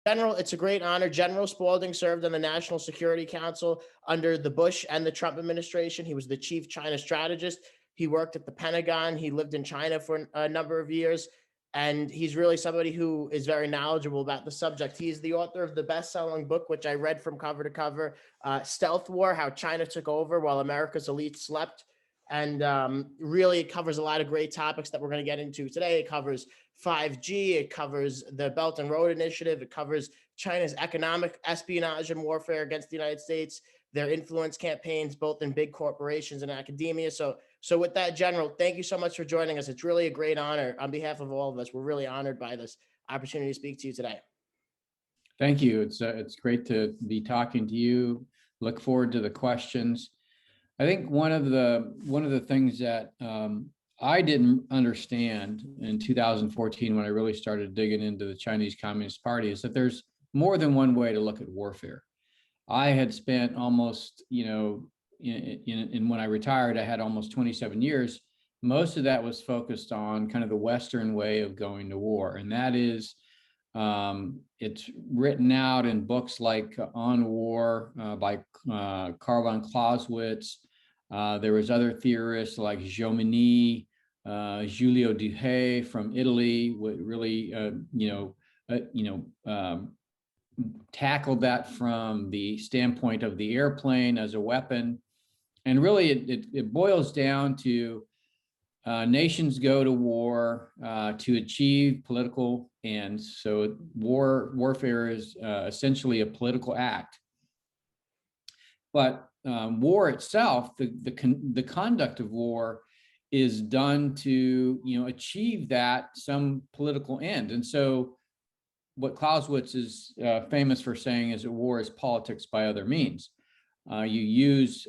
General, it's a great honor. General Spalding served on the National Security Council under the Bush and the Trump administration. He was the chief China strategist. He worked at the Pentagon. He lived in China for a number of years. And he's really somebody who is very knowledgeable about the subject. He's the author of the best-selling book, which I read from cover to cover, Stealth War, How China Took Over While America's Elite Slept. And really it covers a lot of great topics that we're going to get into today. It covers 5G, it covers the Belt and Road Initiative, it covers China's economic espionage and warfare against the United States, their influence campaigns, both in big corporations and academia. So with that, General, thank you so much for joining us. It's really a great honor on behalf of all of us. We're really honored by this opportunity to speak to you today. Thank you. It's great to be talking to you. Look forward to the questions. I think one of the things that I didn't understand in 2014 when I really started digging into the Chinese Communist Party is that there's more than one way to look at warfare. I had spent almost, in when I retired, I had almost 27 years. Most of that was focused on kind of the Western way of going to war. And that is, it's written out in books like On War by Karl von Clausewitz. There was other theorists like Jomini, Giulio Duhay from Italy, really, tackled that from the standpoint of the airplane as a weapon. And really, it boils down to nations go to war to achieve political ends. So warfare is essentially a political act. But war itself, the conduct of war is done to achieve that some political end. And so what Clausewitz is famous for saying is that war is politics by other means. You use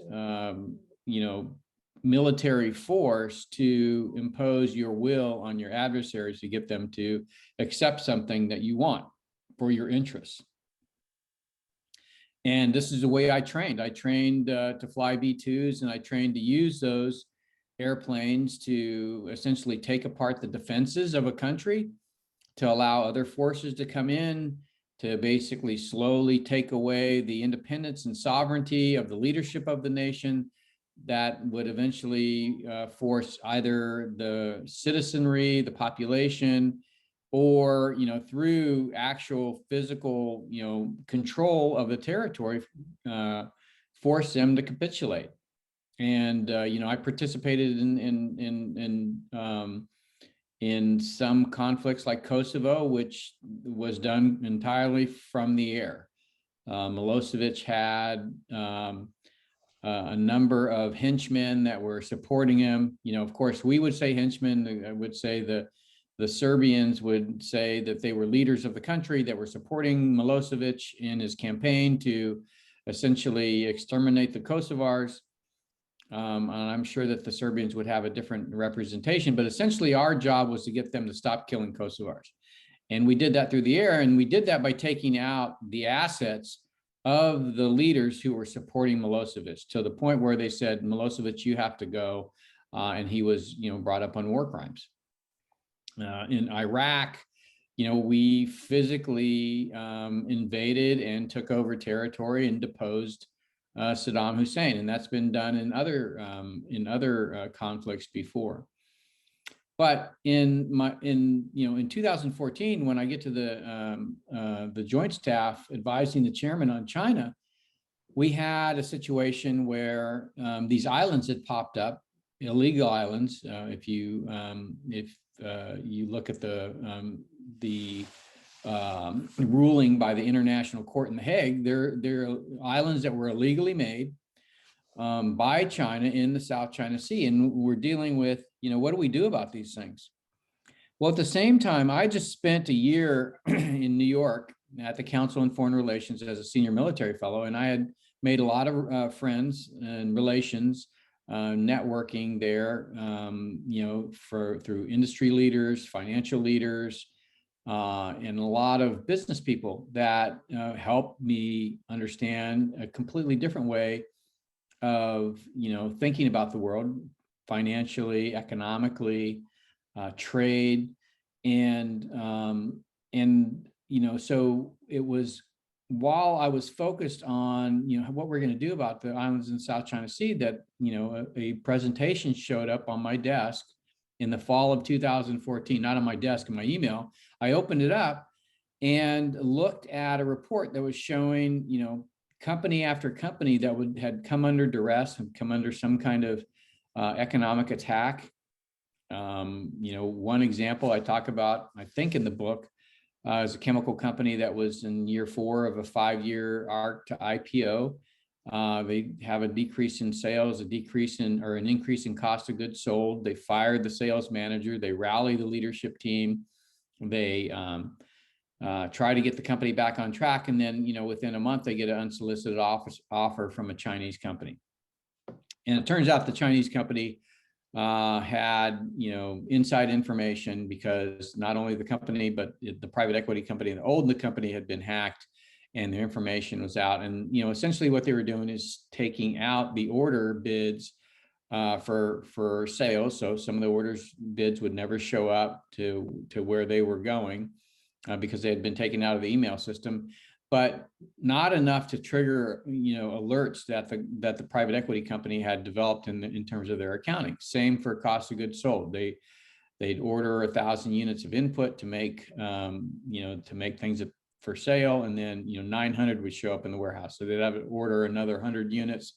military force to impose your will on your adversaries to get them to accept something that you want for your interests. And this is the way I trained. I trained to fly B-2s, and I trained to use those airplanes to essentially take apart the defenses of a country, to allow other forces to come in, to basically slowly take away the independence and sovereignty of the leadership of the nation that would eventually force either the citizenry, the population, or through actual physical control of the territory, force them to capitulate. And I participated in some conflicts like Kosovo, which was done entirely from the air. Milosevic had a number of henchmen that were supporting him. Of course, we would say henchmen. I would say the Serbians would say that they were leaders of the country that were supporting Milosevic in his campaign to essentially exterminate the Kosovars. And I'm sure that the Serbians would have a different representation, but essentially our job was to get them to stop killing Kosovars. And we did that through the air, and we did that by taking out the assets of the leaders who were supporting Milosevic, to the point where they said, Milosevic, you have to go. And he was, brought up on war crimes. In Iraq, we physically invaded and took over territory and deposed Saddam Hussein, and that's been done in other conflicts before. But in 2014, when I get to the Joint Staff advising the chairman on China, we had a situation where these islands had popped up, illegal islands. If you look at the ruling by the International Court in The Hague, they're islands that were illegally made by China in the South China Sea. And we're dealing with, what do we do about these things? Well, at the same time, I just spent a year in New York at the Council on Foreign Relations as a senior military fellow, and I had made a lot of friends and relations, networking there, through industry leaders, financial leaders, and a lot of business people that helped me understand a completely different way of, thinking about the world financially, economically, trade, and so it was, while I was focused on, what we're going to do about the islands in the South China Sea, that, a presentation showed up on my desk in the fall of 2014, not on my desk, in my email. I opened it up and looked at a report that was showing, company after company that had come under duress and come under some kind of economic attack. One example I talk about, I think in the book, is a chemical company that was in year 4 of a 5-year arc to IPO. They have a decrease in sales, an increase in cost of goods sold. They fired the sales manager. They rally the leadership team. They try to get the company back on track. And then, within a month, they get an unsolicited offer from a Chinese company. And it turns out the Chinese company had, inside information, because not only the company, but the private equity company that owned the company had been hacked, and their information was out. And, essentially what they were doing is taking out the order bids for sales. So some of the orders bids would never show up to where they were going because they had been taken out of the email system, but not enough to trigger, alerts that the private equity company had developed in terms of their accounting. Same for cost of goods sold. They'd order 1,000 units of input to make, to make things for sale, and then 900 would show up in the warehouse. So they'd have to order another 100 units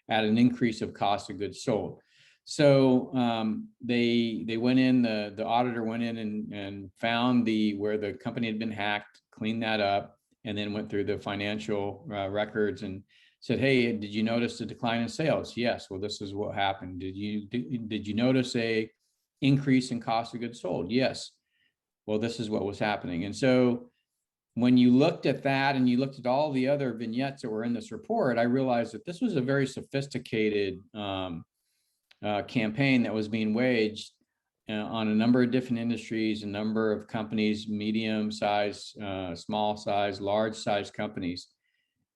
at an increase of cost of goods sold. So they went in, the auditor went in and found where the company had been hacked, cleaned that up, and then went through the financial records and said, "Hey, did you notice the decline in sales?" "Yes." "Well, this is what happened." Did you notice a increase in cost of goods sold?" "Yes." "Well, this is what was happening." And so when you looked at that and you looked at all the other vignettes that were in this report, I realized that this was a very sophisticated campaign that was being waged on a number of different industries, a number of companies, medium size, small size, large size companies.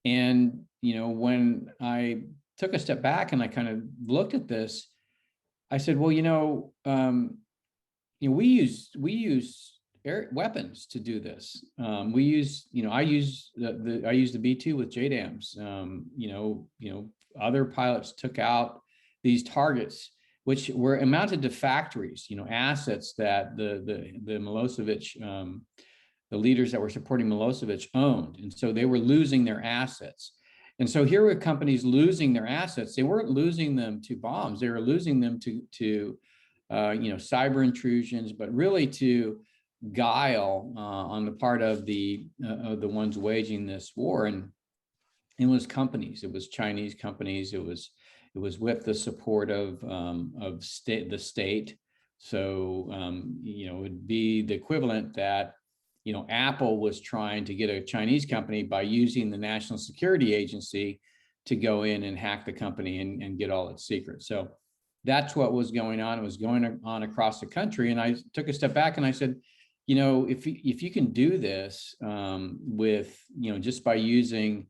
And, when I took a step back and I kind of looked at this, I said, well, we use air weapons to do this. We use, I use the B-2 with JDAMs. Other pilots took out these targets, which were amounted to factories, assets that the Milosevic, the leaders that were supporting Milosevic owned. And so they were losing their assets. And so here were companies losing their assets. They weren't losing them to bombs. They were losing them to cyber intrusions, but really to guile on the part of the ones waging this war. And it was companies. It was Chinese companies. It was with the support of the state. So it would be the equivalent that Apple was trying to get a Chinese company by using the National Security Agency to go in and hack the company and get all its secrets. So that's what was going on. It was going on across the country. And I took a step back and I said, if you can do this with just by using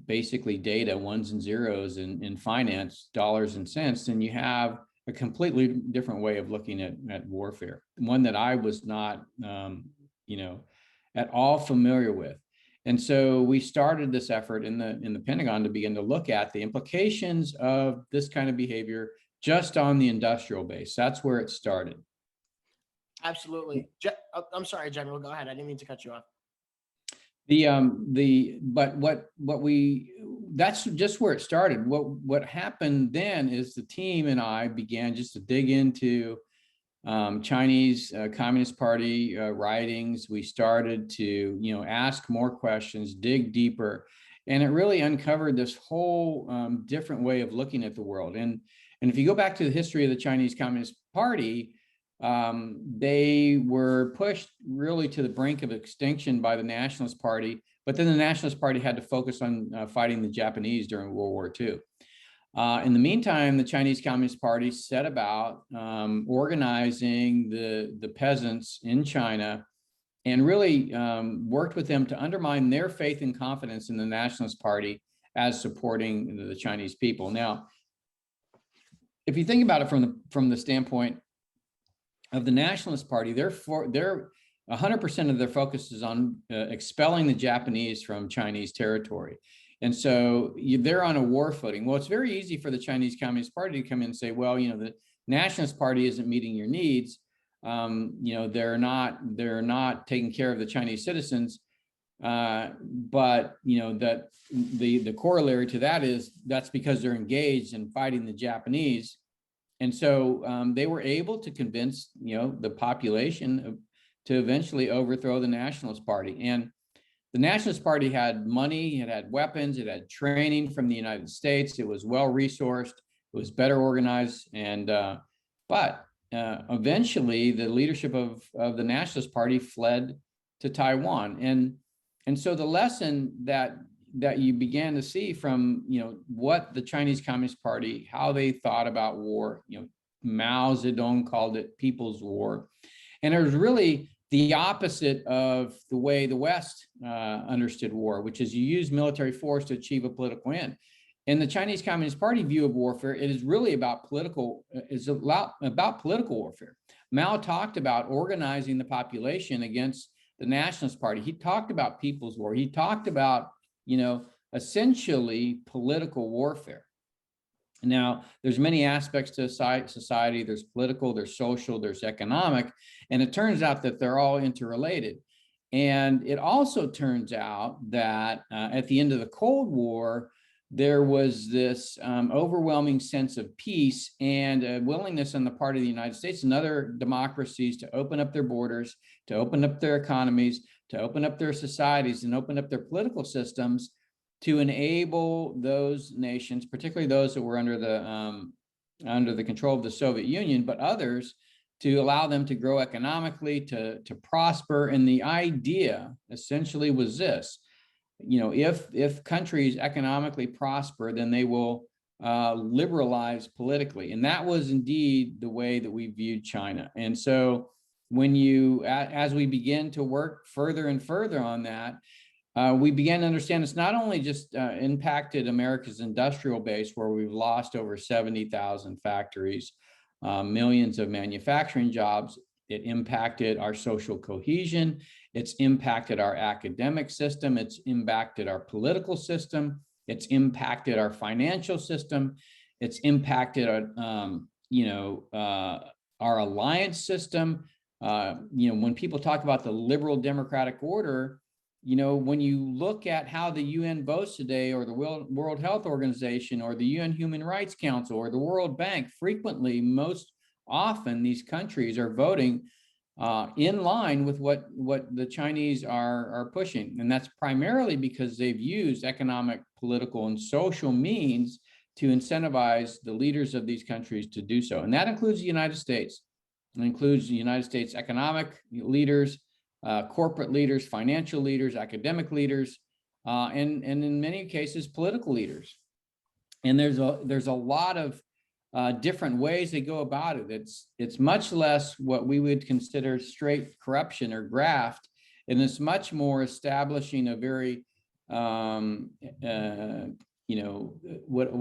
basically data, ones and zeros in finance, dollars and cents, then you have a completely different way of looking at warfare, one that I was not at all familiar with. And so we started this effort in the Pentagon to begin to look at the implications of this kind of behavior just on the industrial base. That's where it started. Absolutely. I'm sorry, General, go ahead. I didn't mean to cut you off. That's just where it started. What happened then is the team and I began just to dig into Chinese Communist Party writings. We started to, ask more questions, dig deeper, and it really uncovered this whole different way of looking at the world. And if you go back to the history of the Chinese Communist Party, they were pushed really to the brink of extinction by the Nationalist Party, but then the Nationalist Party had to focus on fighting the Japanese during World War II. In the meantime, the Chinese Communist Party set about organizing the peasants in China and really worked with them to undermine their faith and confidence in the Nationalist Party as supporting the Chinese people. Now, if you think about it from the standpoint of the Nationalist Party, their 100% of their focus is on expelling the Japanese from Chinese territory. And so they're on a war footing. Well, it's very easy for the Chinese Communist Party to come in and say, well, the Nationalist Party isn't meeting your needs. They're not taking care of the Chinese citizens. But that the corollary to that is that's because they're engaged in fighting the Japanese. And so they were able to convince, the population to eventually overthrow the Nationalist Party. And the Nationalist Party had money, it had weapons, it had training from the United States. It was well-resourced, it was better organized. And but eventually the leadership of the Nationalist Party fled to Taiwan. And so the lesson that you began to see from, what the Chinese Communist Party, how they thought about war, Mao Zedong called it People's War. And it was really the opposite of the way the West understood war, which is you use military force to achieve a political end. In the Chinese Communist Party view of warfare, it is really about political warfare. Mao talked about organizing the population against the Nationalist Party. He talked about People's War. He talked about, essentially political warfare. Now, there's many aspects to society. There's political, there's social, there's economic, and it turns out that they're all interrelated. And it also turns out that at the end of the Cold War, there was this overwhelming sense of peace and a willingness on the part of the United States and other democracies to open up their borders, to open up their economies, to open up their societies and open up their political systems to enable those nations, particularly those that were under the control of the Soviet Union, but others, to allow them to grow economically, to prosper. And the idea essentially was this: if countries economically prosper, then they will liberalize politically. And that was indeed the way that we viewed China. And so as we begin to work further and further on that, we began to understand it's not only just impacted America's industrial base, where we've lost over 70,000 factories, millions of manufacturing jobs. It impacted our social cohesion. It's impacted our academic system. It's impacted our political system. It's impacted our financial system. It's impacted our alliance system. When people talk about the liberal democratic order, when you look at how the UN votes today, or the World Health Organization, or the UN Human Rights Council, or the World Bank, frequently, most often, these countries are voting in line with what the Chinese are pushing. And that's primarily because they've used economic, political, and social means to incentivize the leaders of these countries to do so. And that includes the United States. It includes the United States economic leaders, corporate leaders, financial leaders, academic leaders, and in many cases, political leaders. And there's a lot of different ways they go about it. It's much less what we would consider straight corruption or graft, and it's much more establishing a very what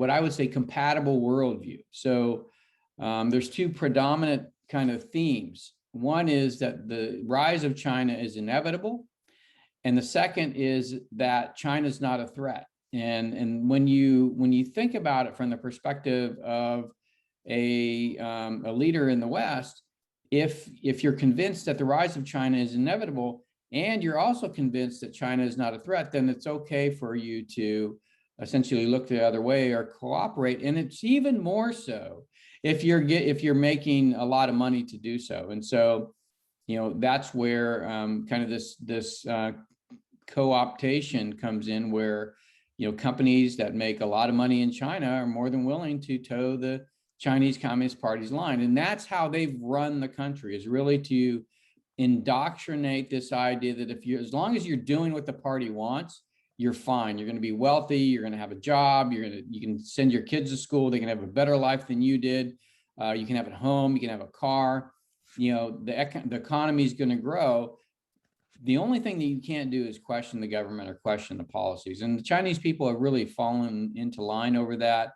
I would say compatible worldview. So there's two predominant kind of themes. One is that the rise of China is inevitable, and the second is that China is not a threat. And when you think about it from the perspective of a leader in the West, if you're convinced that the rise of China is inevitable, and you're also convinced that China is not a threat, then it's okay for you to essentially look the other way or cooperate. And it's even more so if you're making a lot of money to do so. And so, that's where kind of this co-optation comes in, where companies that make a lot of money in China are more than willing to toe the Chinese Communist Party's line. And that's how they've run the country, is really to indoctrinate this idea that as long as you're doing what the party wants, you're fine. You're going to be wealthy. You're going to have a job. You can send your kids to school. They can have a better life than you did. You can have a home. You can have a car. The economy is going to grow. The only thing that you can't do is question the government or question the policies. And the Chinese people have really fallen into line over that.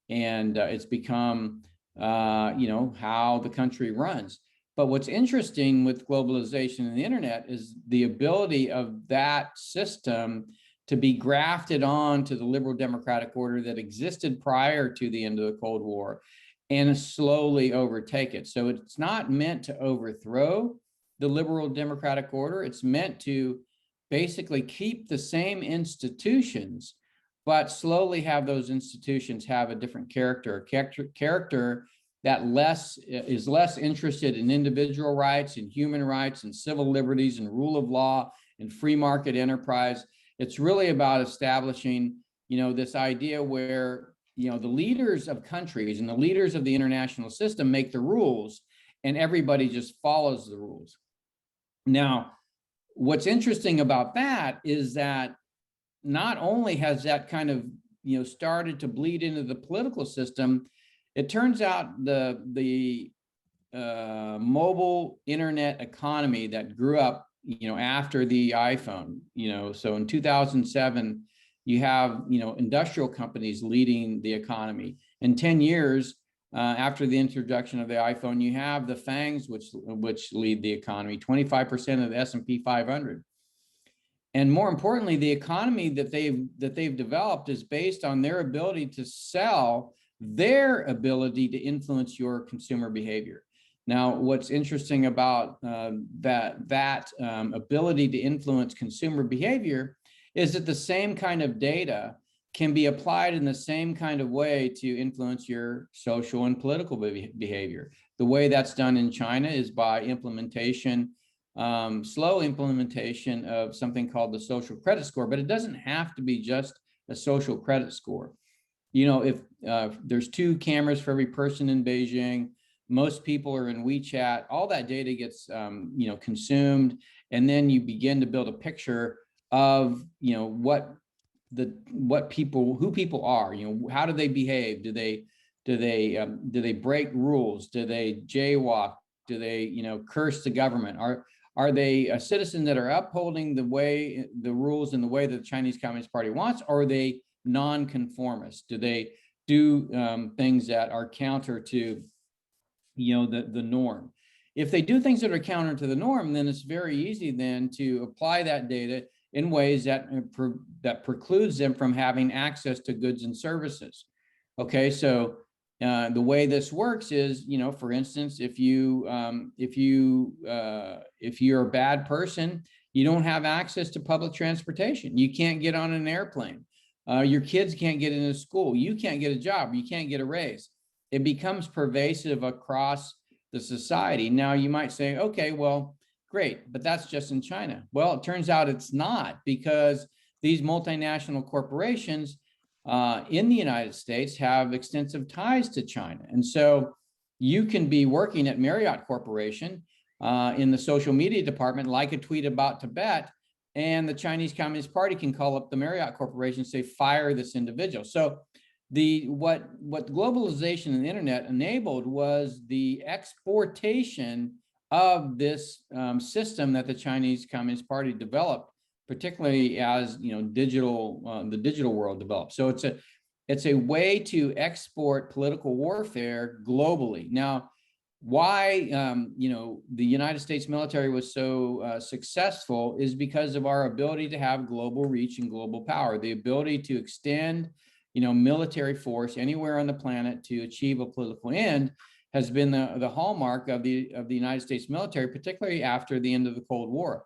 And it's become, how the country runs. But what's interesting with globalization and the internet is the ability of that system to be grafted on to the liberal democratic order that existed prior to the end of the Cold War and slowly overtake it. So it's not meant to overthrow the liberal democratic order. It's meant to basically keep the same institutions, but slowly have those institutions have a different character that is less interested in individual rights and human rights and civil liberties and rule of law and free market enterprise. It's really about establishing, this idea where, the leaders of countries and the leaders of the international system make the rules and everybody just follows the rules. Now, what's interesting about that is that not only has that kind of, started to bleed into the political system, it turns out the mobile internet economy that grew up, after the iPhone, so in 2007, you have, industrial companies leading the economy. In 10 years, after the introduction of the iPhone, you have the FANGs, which lead the economy, 25% of the S&P 500. And more importantly, the economy that they've developed is based on their ability to sell their ability to influence your consumer behavior. Now, what's interesting about that ability to influence consumer behavior is that the same kind of data can be applied in the same kind of way to influence your social and political behavior. The way that's done in China is by implementation, slow implementation of something called the social credit score, but it doesn't have to be just a social credit score. If there's 2 cameras for every person in Beijing, most people are in WeChat, all that data gets, consumed. And then you begin to build a picture of, who people are, how do they behave? Do they break rules? Do they jaywalk? Do they, curse the government? Are they a citizen that are upholding the rules in the way that the Chinese Communist Party wants? Or are they non-conformist? Do they do things that are counter to, the norm? If they do things that are counter to the norm, then it's very easy then to apply that data in ways that precludes them from having access to goods and services. Okay, so the way this works is, for instance, if you're a bad person, you don't have access to public transportation. You can't get on an airplane. Your kids can't get into school. You can't get a job. You can't get a raise. It becomes pervasive across the society. Now you might say, okay, well, great, but that's just in China. Well, it turns out it's not, because these multinational corporations in the United States have extensive ties to China. And so you can be working at Marriott Corporation in the social media department, like a tweet about Tibet, and the Chinese Communist Party can call up the Marriott Corporation and say, fire this individual. So what globalization and the internet enabled was the exportation of this system that the Chinese Communist Party developed, particularly as the digital world developed. So it's a way to export political warfare globally. Now, why the United States military was so successful is because of our ability to have global reach and global power, the ability to extend military force anywhere on the planet to achieve a political end has been the hallmark of the United States military, particularly after the end of the Cold War.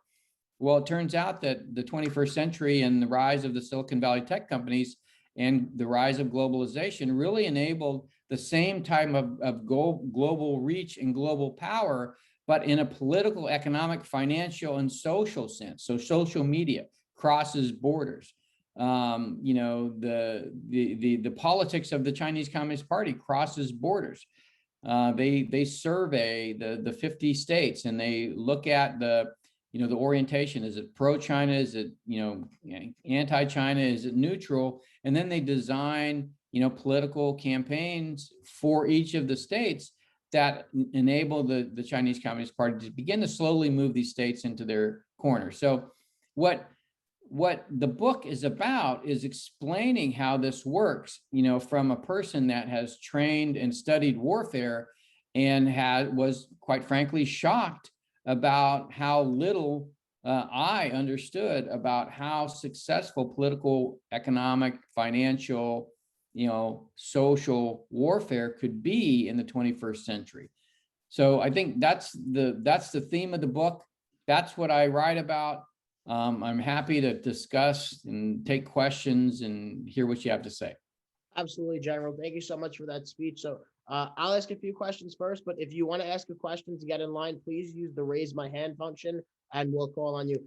Well, it turns out that the 21st century and the rise of the Silicon Valley tech companies and the rise of globalization really enabled the same type of global reach and global power, but in a political, economic, financial, and social sense. So social media crosses borders. The politics of the Chinese Communist Party crosses borders. They survey the 50 states and they look at the orientation. Is it pro-China? Is it anti-China? Is it neutral? And then they design political campaigns for each of the states that enable the Chinese Communist Party to begin to slowly move these states into their corner. So what the book is about is explaining how this works, from a person that has trained and studied warfare and was quite frankly shocked about how little I understood about how successful political, economic, financial, social warfare could be in the 21st century. So I think that's the theme of the book. That's what I write about. I'm happy to discuss and take questions and hear what you have to say. Absolutely, General. Thank you so much for that speech. So I'll ask a few questions first, but if you want to ask a question to get in line, please use the raise my hand function and we'll call on you.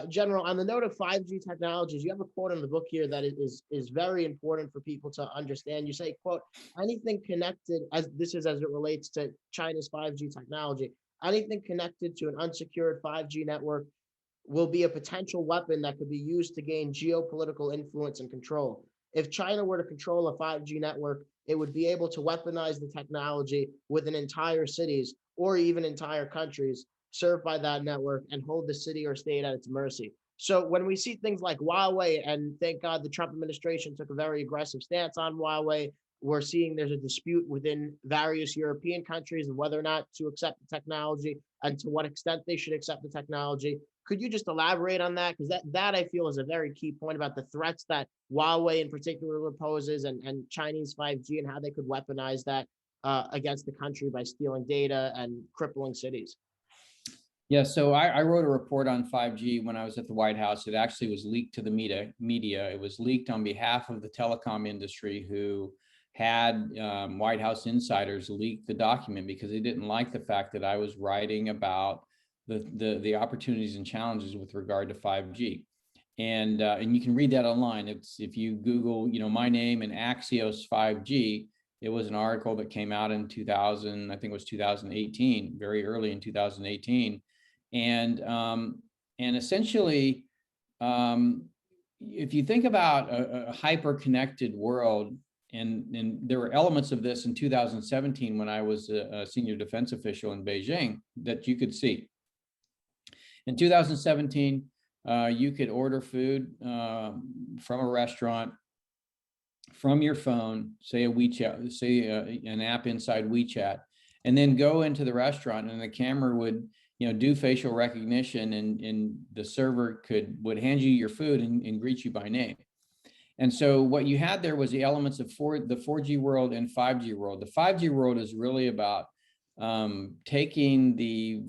General, on the note of 5G technologies, you have a quote in the book here that is very important for people to understand. You say, quote, anything connected, as it relates to China's 5G technology, anything connected to an unsecured 5G network will be a potential weapon that could be used to gain geopolitical influence and control. If China were to control a 5G network, it would be able to weaponize the technology within entire cities or even entire countries served by that network and hold the city or state at its mercy. So when we see things like Huawei, and thank God the Trump administration took a very aggressive stance on Huawei, we're seeing there's a dispute within various European countries of whether or not to accept the technology and to what extent they should accept the technology. Could you just elaborate on that? Because that I feel is a very key point about the threats that Huawei in particular poses, and Chinese 5G and how they could weaponize that against the country by stealing data and crippling cities. Yeah, so I wrote a report on 5G when I was at the White House. It actually was leaked to the media. It was leaked on behalf of the telecom industry, who had White House insiders leak the document because they didn't like the fact that I was writing about the opportunities and challenges with regard to 5G. And you can read that online. It's, if you Google, my name and Axios 5G, it was an article that came out in 2000, I think it was 2018, very early in 2018. And essentially, if you think about a hyper-connected world, and there were elements of this in 2017 when I was a senior defense official in Beijing that you could see. In 2017, you could order food from a restaurant from your phone, say a WeChat, say an app inside WeChat, and then go into the restaurant, and the camera would do facial recognition, and the server would hand you your food and greet you by name. And so what you had there was the elements of the 4G world and 5G world. The 5G world is really about taking the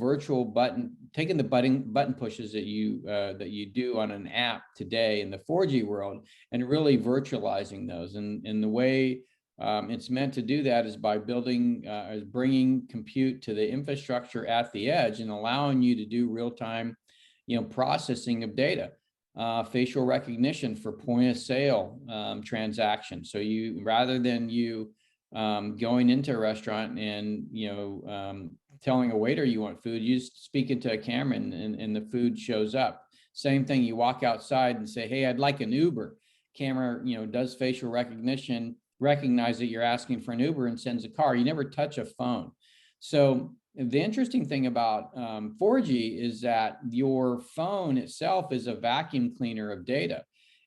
button pushes that you do on an app today in the 4G world and really virtualizing those. And the way it's meant to do that is by bringing compute to the infrastructure at the edge and allowing you to do real-time, processing of data. Facial recognition for point of sale transactions. So rather than going into a restaurant and telling a waiter you want food, you just speak into a camera and the food shows up. Same thing, you walk outside and say, hey, I'd like an Uber. Camera does facial recognition, recognize that you're asking for an Uber, and sends a car. You never touch a phone. So the interesting thing about 4G is that your phone itself is a vacuum cleaner of data,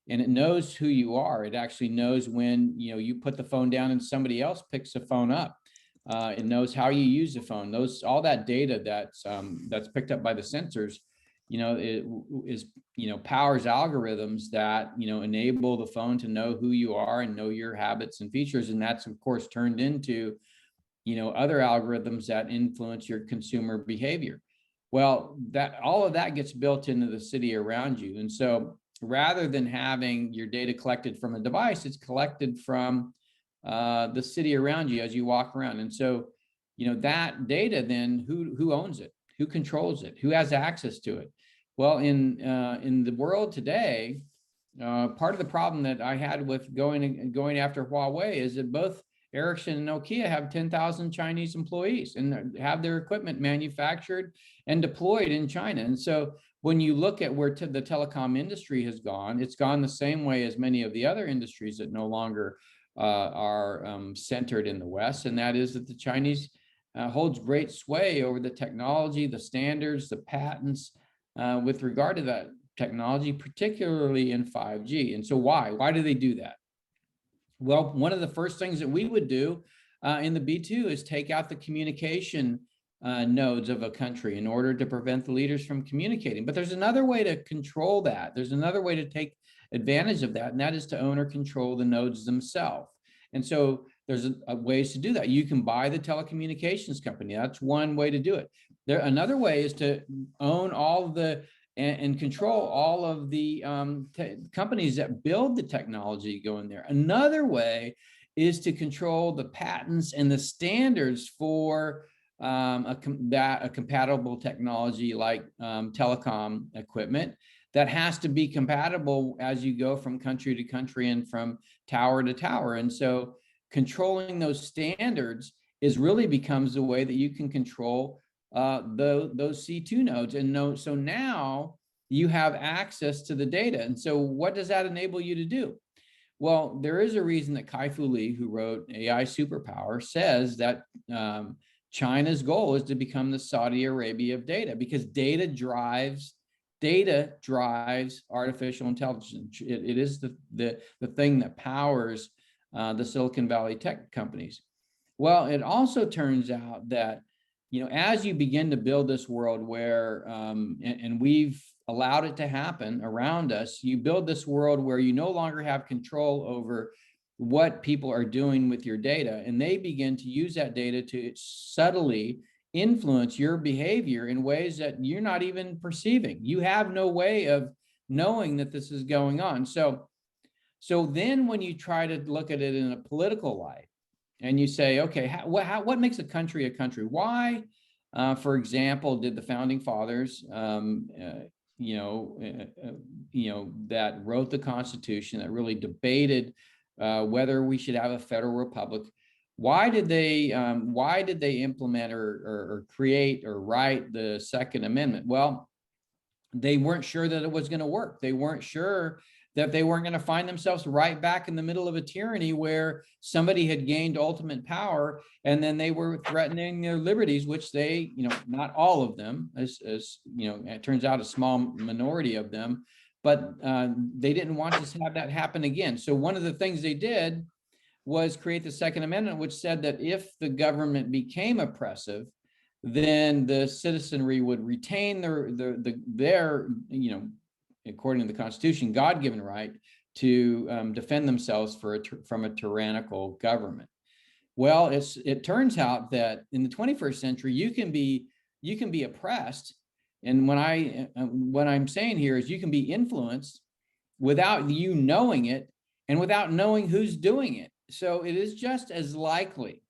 and it knows who you are. It actually knows when you put the phone down and somebody else picks the phone up. It knows how you use the phone. All that data that's picked up by the sensors, it is powers algorithms that enable the phone to know who you are and know your habits and features, and that's of course turned into other algorithms that influence your consumer behavior. Well, all of that gets built into the city around you. And so rather than having your data collected from a device, it's collected from the city around you as you walk around. And so, that data then, who owns it? Who controls it? Who has access to it? Well, in the world today, part of the problem that I had with going after Huawei is that both Ericsson and Nokia have 10,000 Chinese employees and have their equipment manufactured and deployed in China. And so when you look at where the telecom industry has gone, it's gone the same way as many of the other industries that no longer are centered in the West. And that is that the Chinese holds great sway over the technology, the standards, the patents with regard to that technology, particularly in 5G. And so why do they do that? Well, one of the first things that we would do in the B2 is take out the communication nodes of a country in order to prevent the leaders from communicating. But there's another way to control that. There's another way to take advantage of that, and that is to own or control the nodes themselves. And so there's ways to do that. You can buy the telecommunications company. That's one way to do it. Another way is to own all of the and control all of the companies that build the technology going there. Another way is to control the patents and the standards for a compatible technology like telecom equipment that has to be compatible as you go from country to country and from tower to tower. And so controlling those standards really becomes the way that you can control those C2 nodes. And so now you have access to the data. And so what does that enable you to do? Well, there is a reason that Kai-Fu Lee, who wrote AI Superpower, says that China's goal is to become the Saudi Arabia of data, because data drives artificial intelligence. It is the thing that powers the Silicon Valley tech companies. Well, it also turns out that, as you begin to build this world where, and we've allowed it to happen around us, you build this world where you no longer have control over what people are doing with your data, and they begin to use that data to subtly influence your behavior in ways that you're not even perceiving. You have no way of knowing that this is going on. So then when you try to look at it in a political light, and you say, okay, what makes a country? Why, for example, did the founding fathers, that wrote the Constitution, that really debated whether we should have a federal republic? Why did they implement or create or write the Second Amendment? Well, they weren't sure that it was going to work. They weren't sure that they weren't going to find themselves right back in the middle of a tyranny where somebody had gained ultimate power, and then they were threatening their liberties, which they, not all of them, as it turns out a small minority of them, but they didn't want to have that happen again. So one of the things they did was create the Second Amendment, which said that if the government became oppressive, then the citizenry would retain their according to the Constitution, God-given right to defend themselves from a tyrannical government. Well, it turns out that in the 21st century, you can be oppressed, and what I'm saying here is you can be influenced without you knowing it and without knowing who's doing it. So it is just as likely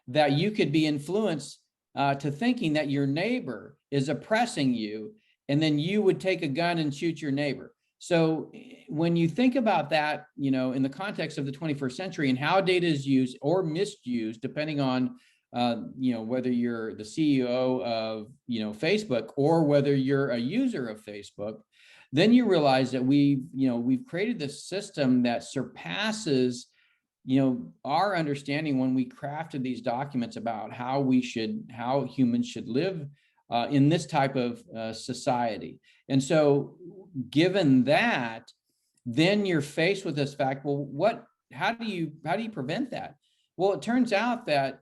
that you could be influenced to thinking that your neighbor is oppressing you, and then you would take a gun and shoot your neighbor. So when you think about that, in the context of the 21st century and how data is used or misused, depending on, whether you're the CEO of, Facebook, or whether you're a user of Facebook, then you realize that we've created this system that surpasses, our understanding when we crafted these documents about how humans should live in this type of society. And so given that, then you're faced with this fact, well, how do you prevent that? Well, it turns out that,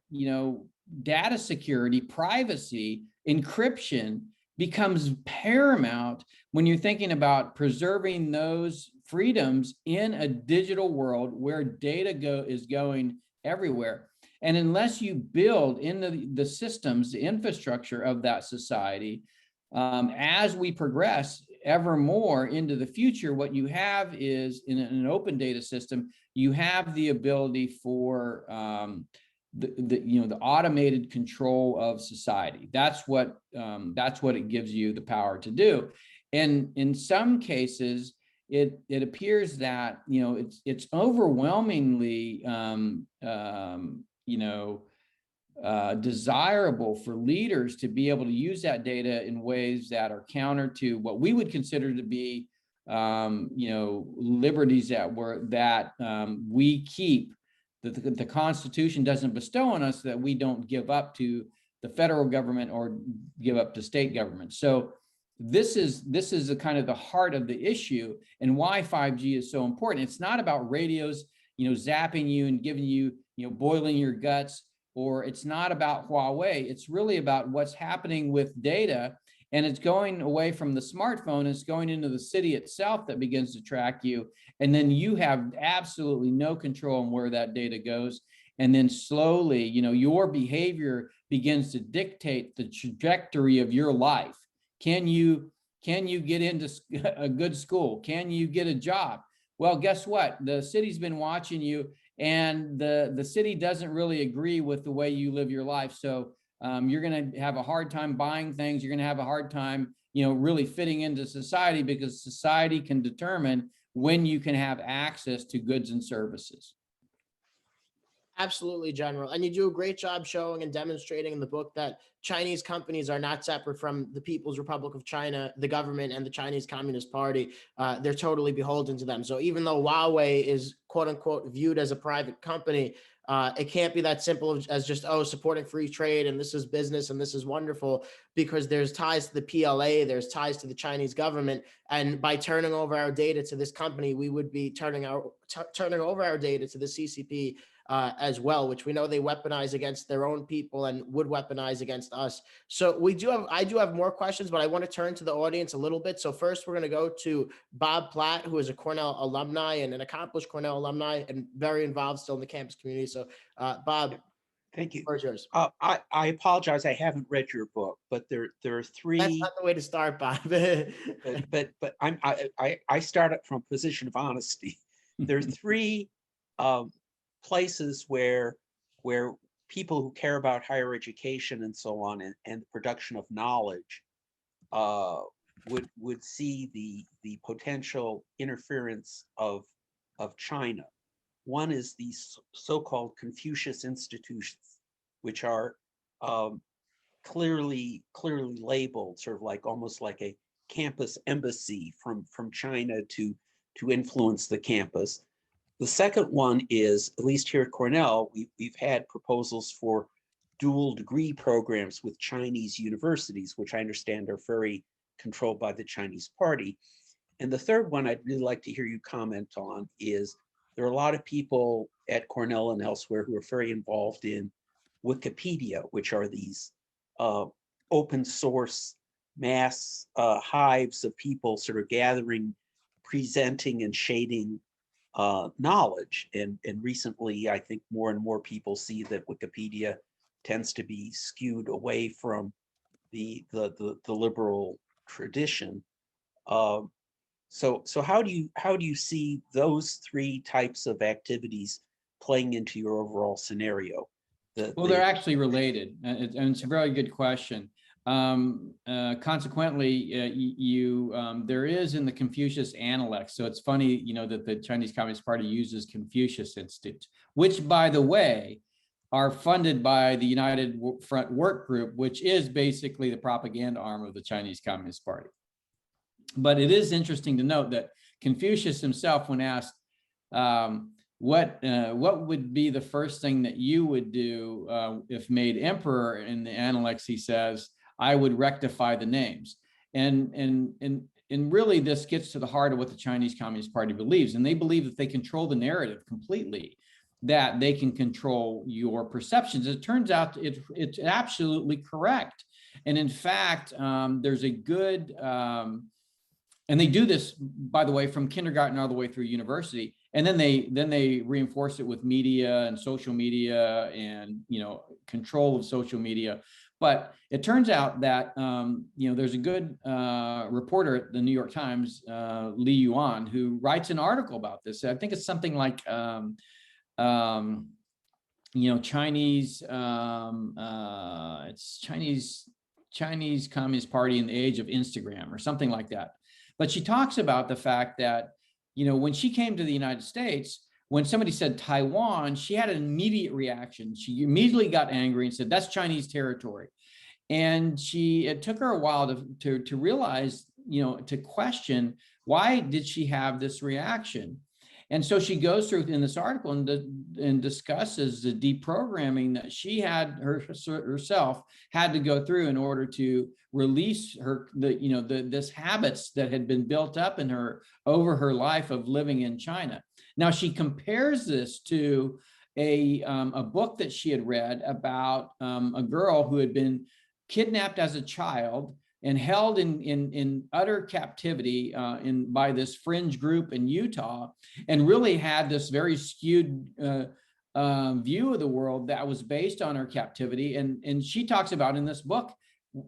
data security, privacy, encryption becomes paramount when you're thinking about preserving those freedoms in a digital world where data is going everywhere. And unless you build in the systems, the infrastructure of that society, as we progress ever more into the future, what you have is in an open data system, you have the ability for the automated control of society. That's what it gives you the power to do. And in some cases, it appears that it's overwhelmingly desirable for leaders to be able to use that data in ways that are counter to what we would consider to be, liberties that we keep, that the Constitution doesn't bestow on us, that we don't give up to the federal government or give up to state government. So this is the kind of the heart of the issue and why 5G is so important. It's not about radios, zapping you and giving you, boiling your guts or it's not about Huawei. It's really about what's happening with data, and it's going away from the smartphone. It's going into the city itself that begins to track you. And then you have absolutely no control on where that data goes. And then slowly, your behavior begins to dictate the trajectory of your life. Can you get into a good school? Can you get a job? Well, guess what? The city's been watching you, and the city doesn't really agree with the way you live your life. So you're going to have a hard time buying things. You're going to have a hard time, really fitting into society, because society can determine when you can have access to goods and services. Absolutely, General. And you do a great job showing and demonstrating in the book that Chinese companies are not separate from the People's Republic of China, the government, and the Chinese Communist Party. They're totally beholden to them. So even though Huawei is, quote unquote, viewed as a private company, it can't be that simple as just, supporting free trade and this is business and this is wonderful, because there's ties to the PLA, there's ties to the Chinese government. And by turning over our data to this company, we would be turning over our data to the CCP as well, which we know they weaponize against their own people and would weaponize against us. So I do have more questions, but I want to turn to the audience a little bit. So first, we're going to go to Bob Platt, who is a Cornell alumni and an accomplished Cornell alumni and very involved still in the campus community. So Bob, thank you. Where's yours? I apologize, I haven't read your book, but there are three. That's not the way to start, Bob. but I start up from a position of honesty. There are three places where people who care about higher education and so on, and the production of knowledge would see the potential interference of China. One is these so-called Confucius institutions, which are clearly labeled, sort of like almost like a campus embassy from China to influence the campus. The second one is, at least here at Cornell, we've had proposals for dual degree programs with Chinese universities, which I understand are very controlled by the Chinese party. And the third one I'd really like to hear you comment on is, there are a lot of people at Cornell and elsewhere who are very involved in Wikipedia, which are these open source mass hives of people sort of gathering, presenting and shading knowledge. And recently, I think more and more people see that Wikipedia tends to be skewed away from the liberal tradition. So how do you see those three types of activities playing into your overall scenario? They're actually related, and it's a very good question. Consequently, there is in the Confucius Analects. So it's funny, that the Chinese Communist Party uses Confucius Institute, which, by the way, are funded by the United Front Work Group, which is basically the propaganda arm of the Chinese Communist Party. But it is interesting to note that Confucius himself, when asked what would be the first thing that you would do if made emperor, in the Analects, he says, I would rectify the names. And really, this gets to the heart of what the Chinese Communist Party believes. And they believe that they control the narrative completely, that they can control your perceptions. It turns out it's absolutely correct. And in fact, there's a good, and they do this, by the way, from kindergarten all the way through university. And then they reinforce it with media and social media and, control of social media. But it turns out that, there's a good reporter at the New York Times, Li Yuan, who writes an article about this. I think it's something like, Chinese, it's Chinese Communist Party in the age of Instagram or something like that. But she talks about the fact that, when she came to the United States, when somebody said Taiwan, she had an immediate reaction. She immediately got angry and said, that's Chinese territory. And it took her a while to realize, to question, why did she have this reaction? And so she goes through in this article and discusses the deprogramming that she had herself had to go through in order to release this habits that had been built up in her over her life of living in China. Now she compares this to a book that she had read about a girl who had been kidnapped as a child and held in utter captivity by this fringe group in Utah, and really had this very skewed view of the world that was based on her captivity. And she talks about in this book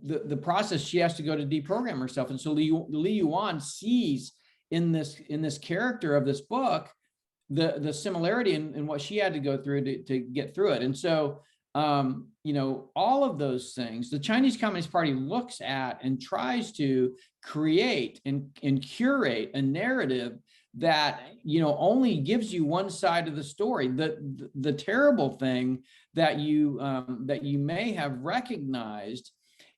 the process she has to go to deprogram herself. And so Li Yuan sees in this character of this book the similarity in what she had to go through to get through it. And so all of those things the Chinese Communist Party looks at and tries to create and curate a narrative that only gives you one side of the story. The terrible thing that you may have recognized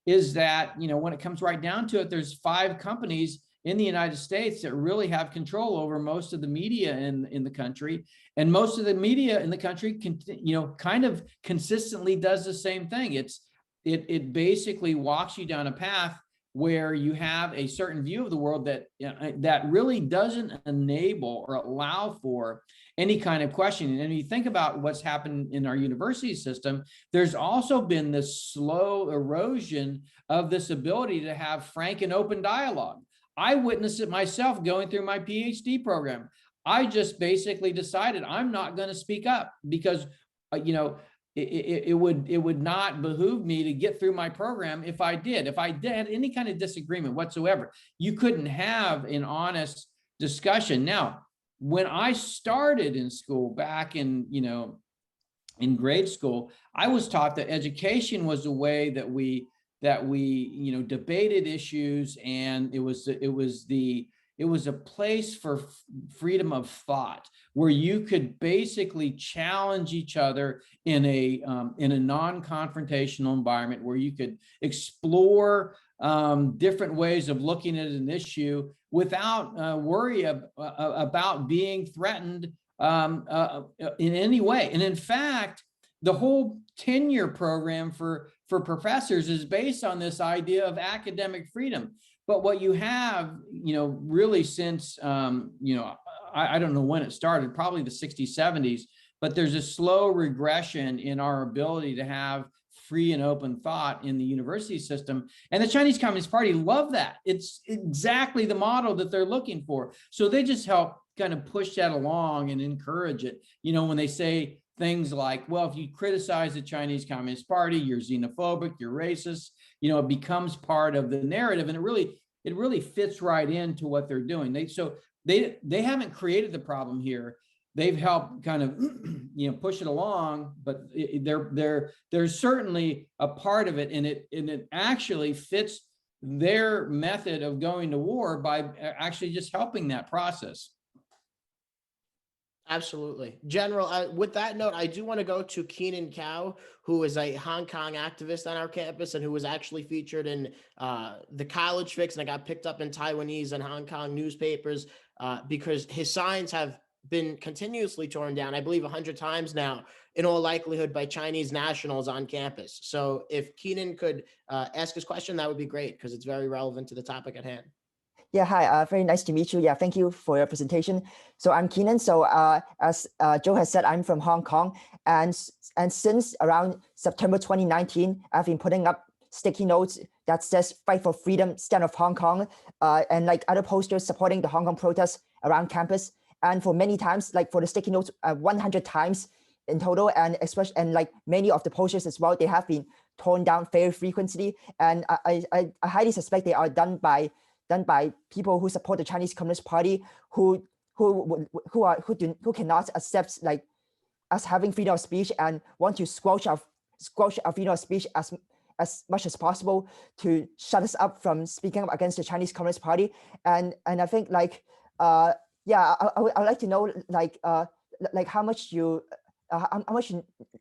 is that when it comes right down to it, there's 5 companies in the United States that really have control over most of the media in the country, and most of the media in the country kind of consistently does the same thing. It basically walks you down a path where you have a certain view of the world that really doesn't enable or allow for any kind of questioning. And you think about what's happened in our university system, there's also been this slow erosion of this ability to have frank and open dialogue. I witnessed it myself going through my PhD program. I just basically decided I'm not going to speak up because, it would not behoove me to get through my program if I did. If I had any kind of disagreement whatsoever, you couldn't have an honest discussion. Now, when I started in school back in grade school, I was taught that education was a way that we debated issues, and it was a place for freedom of thought where you could basically challenge each other in a non-confrontational environment where you could explore different ways of looking at an issue without worry about being threatened in any way. And in fact, the whole tenure program for professors is based on this idea of academic freedom. But what you have, really since, I don't know when it started, probably the 60s, 70s, but there's a slow regression in our ability to have free and open thought in the university system. And the Chinese Communist Party love that. It's exactly the model that they're looking for. So they just help kind of push that along and encourage it. When they say things like, well, if you criticize the Chinese Communist Party, you're xenophobic, you're racist, it becomes part of the narrative, and it really fits right into what they're doing. They haven't created the problem here. They've helped kind of push it along, but they're certainly a part of it, and it actually fits their method of going to war by actually just helping that process. Absolutely. General, with that note, I do want to go to Keenan Cao, who is a Hong Kong activist on our campus and who was actually featured in the College Fix, and I got picked up in Taiwanese and Hong Kong newspapers because his signs have been continuously torn down, I believe 100 times now, in all likelihood by Chinese nationals on campus. So if Keenan could ask his question, that would be great because it's very relevant to the topic at hand. Yeah, hi, very nice to meet you. Yeah, thank you for your presentation. So I'm Keenan. So as Joe has said, I'm from Hong Kong. And since around September 2019, I've been putting up sticky notes that says "Fight for Freedom, Stand Up Hong Kong," and like other posters supporting the Hong Kong protests around campus. And for many times, like for the sticky notes, 100 times in total, and especially, and like many of the posters as well, they have been torn down very frequently. And I highly suspect they are done by people who support the Chinese Communist Party, who cannot accept like us having freedom of speech and want to squelch our freedom of speech as much as possible to shut us up from speaking up against the Chinese Communist Party. And I think like I would like to know like how much you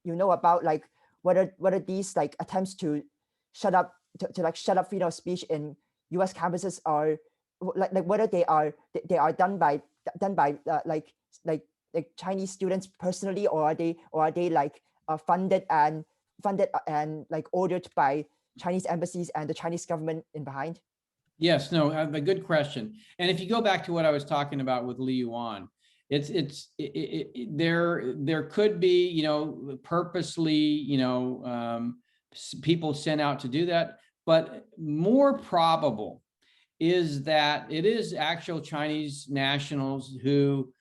know about like whether these like attempts to shut up freedom of speech in U.S. campuses are like whether they are done by Chinese students personally, or are they like funded and like ordered by Chinese embassies and the Chinese government in behind? Yes, no, a good question. And if you go back to what I was talking about with Li Yuan, there could be, you know, purposely, you know, people sent out to do that, but more probable is that it is actual Chinese nationals who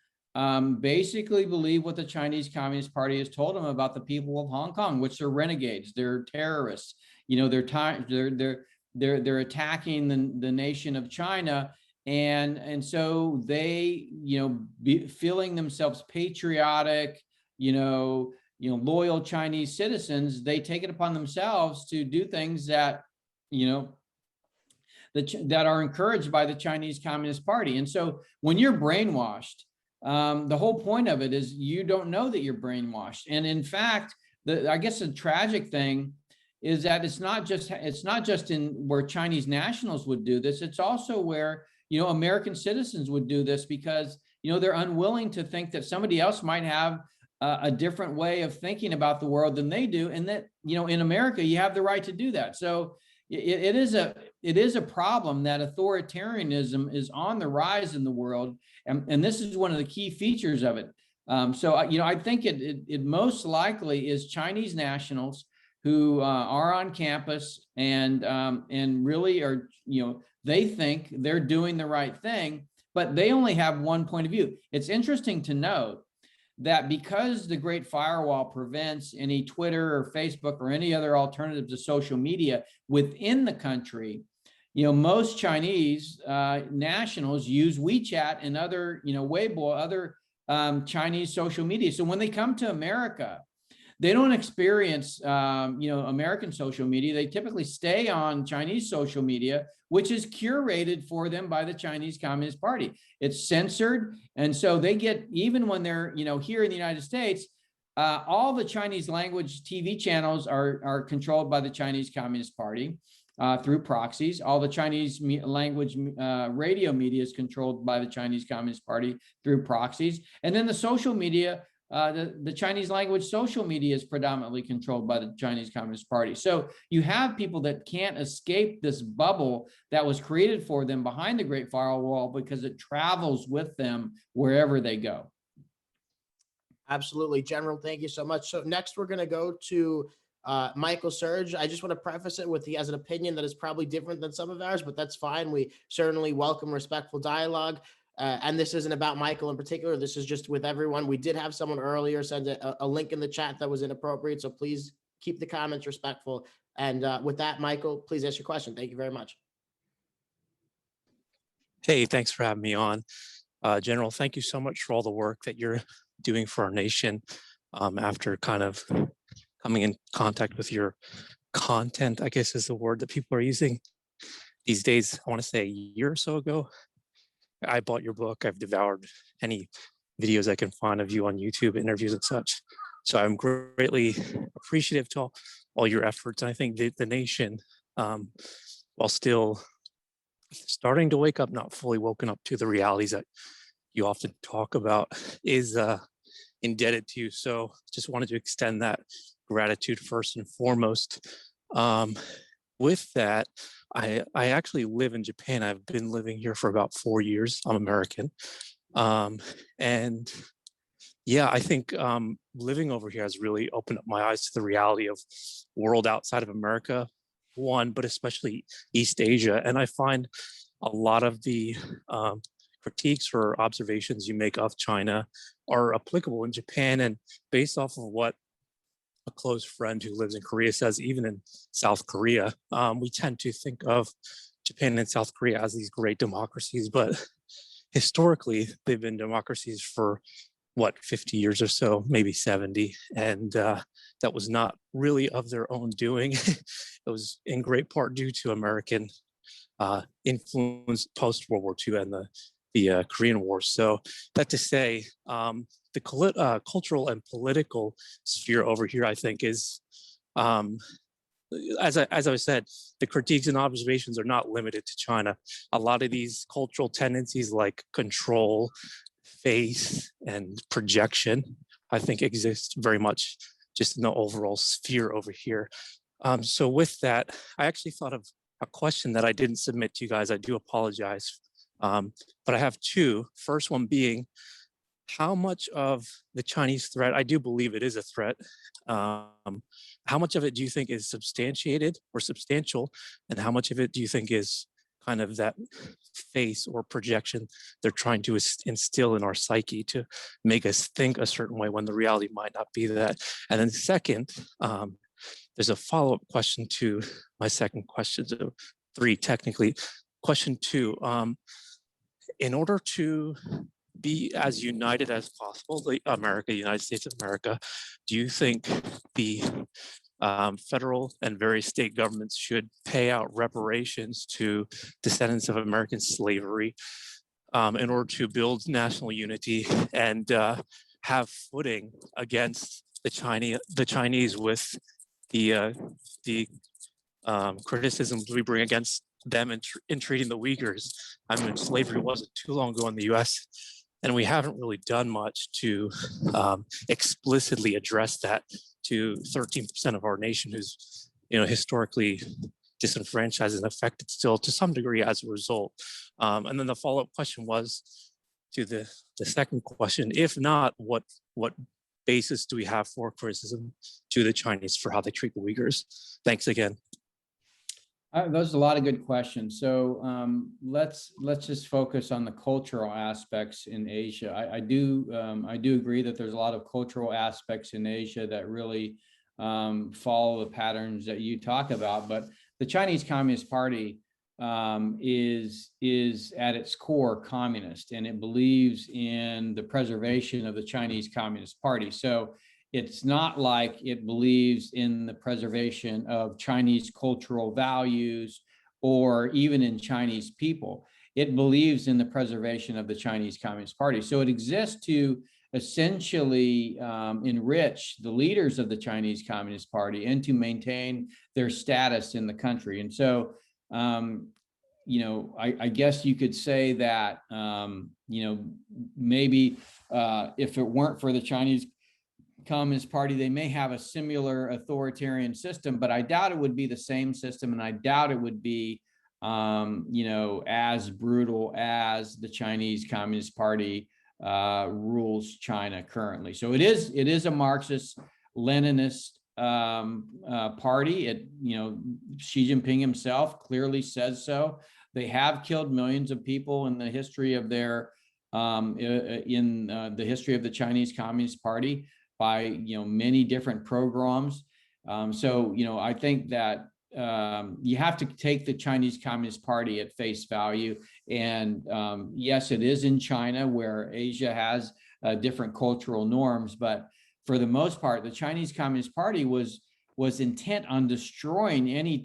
basically believe what the Chinese Communist Party has told them about the people of Hong Kong, which are renegades, they're terrorists, you know, they're attacking the nation of China. And so they, you know, feeling themselves patriotic, you know, loyal Chinese citizens, they take it upon themselves to do things that, you know, that are encouraged by the Chinese Communist Party. And so when you're brainwashed, the whole point of it is you don't know that you're brainwashed. And in fact, I guess the tragic thing is that it's not just in where Chinese nationals would do this. It's also where, you know, American citizens would do this because, you know, they're unwilling to think that somebody else might have a different way of thinking about the world than they do. And that, you know, in America, you have the right to do that. So it is a problem that authoritarianism is on the rise in the world, and this is one of the key features of it. So you know, I think it most likely is Chinese nationals who are on campus and really are, you know, they think they're doing the right thing, but they only have one point of view. It's interesting to note that because the Great Firewall prevents any Twitter or Facebook or any other alternative to social media within the country, you know, most Chinese nationals use WeChat and other, you know, Weibo, other Chinese social media. So when they come to America, they don't experience, you know, American social media. They typically stay on Chinese social media, which is curated for them by the Chinese Communist Party. It's censored. And so they get, even when they're, you know, here in the United States, all the Chinese language TV channels are controlled by the Chinese Communist Party through proxies. All the Chinese language radio media is controlled by the Chinese Communist Party through proxies. And then the social media, the Chinese language social media is predominantly controlled by the Chinese Communist Party. So you have people that can't escape this bubble that was created for them behind the Great Firewall because it travels with them wherever they go. Absolutely. General, thank you so much. So next we're going to go to Michael Surge. I just want to preface it with he has an opinion that is probably different than some of ours, but that's fine. We certainly welcome respectful dialogue. And this isn't about Michael in particular. This is just with everyone. We did have someone earlier send a link in the chat that was inappropriate. So please keep the comments respectful. And with that, Michael, please ask your question. Thank you very much. Hey, thanks for having me on. General, thank you so much for all the work that you're doing for our nation after kind of coming in contact with your content, I guess is the word that people are using these days. I want to say a year or so ago, I bought your book. I've devoured any videos I can find of you on YouTube, interviews and such. So I'm greatly appreciative to all your efforts. And I think the nation, while still starting to wake up, not fully woken up to the realities that you often talk about, is indebted to you. So just wanted to extend that gratitude first and foremost. With that, I actually live in Japan. I've been living here for about 4 years. I'm American. And yeah, I think living over here has really opened up my eyes to the reality of world outside of America, one, but especially East Asia. And I find a lot of the critiques or observations you make of China are applicable in Japan. And based off of what a close friend who lives in Korea says, even in South Korea, we tend to think of Japan and South Korea as these great democracies, but historically they've been democracies for what, 50 years or so, maybe 70. And that was not really of their own doing. It was in great part due to American influence post-World War II and the Korean War. So that to say, the cultural and political sphere over here, I think, is, as I said, the critiques and observations are not limited to China. A lot of these cultural tendencies like control, faith, and projection, I think exist very much just in the overall sphere over here. So with that, I actually thought of a question that I didn't submit to you guys. I do apologize. But I have two. First one being, how much of the Chinese threat, I do believe it is a threat, how much of it do you think is substantiated or substantial, and how much of it do you think is kind of that face or projection they're trying to instill in our psyche to make us think a certain way when the reality might not be that? And then second, there's a follow-up question to my second question, so 3 technically. Question 2, in order to be as united as possible, the United States of America, do you think the federal and various state governments should pay out reparations to descendants of American slavery in order to build national unity and have footing against the Chinese with the criticisms we bring against them in treating the Uyghurs? I mean, slavery wasn't too long ago in the US, and we haven't really done much to explicitly address that to 13% of our nation who's, historically disenfranchised and affected still to some degree as a result. And then the follow-up question was to the second question, if not, what basis do we have for criticism to the Chinese for how they treat the Uyghurs? Thanks again. Those are a lot of good questions. So let's just focus on the cultural aspects in Asia. I do agree that there's a lot of cultural aspects in Asia that really follow the patterns that you talk about. But the Chinese Communist Party is at its core communist, and it believes in the preservation of the Chinese Communist Party. So it's not like it believes in the preservation of Chinese cultural values or even in Chinese people. It believes in the preservation of the Chinese Communist Party. So it exists to essentially enrich the leaders of the Chinese Communist Party and to maintain their status in the country. And so, I guess you could say that, maybe if it weren't for the Chinese Communist Party, they may have a similar authoritarian system, but I doubt it would be the same system, and I doubt it would be, as brutal as the Chinese Communist Party rules China currently. So it is a Marxist-Leninist party. Xi Jinping himself clearly says so. They have killed millions of people in the history of the history of the Chinese Communist Party by many different pogroms. So I think that you have to take the Chinese Communist Party at face value. And yes, it is in China where Asia has different cultural norms, but for the most part, the Chinese Communist Party was intent on destroying any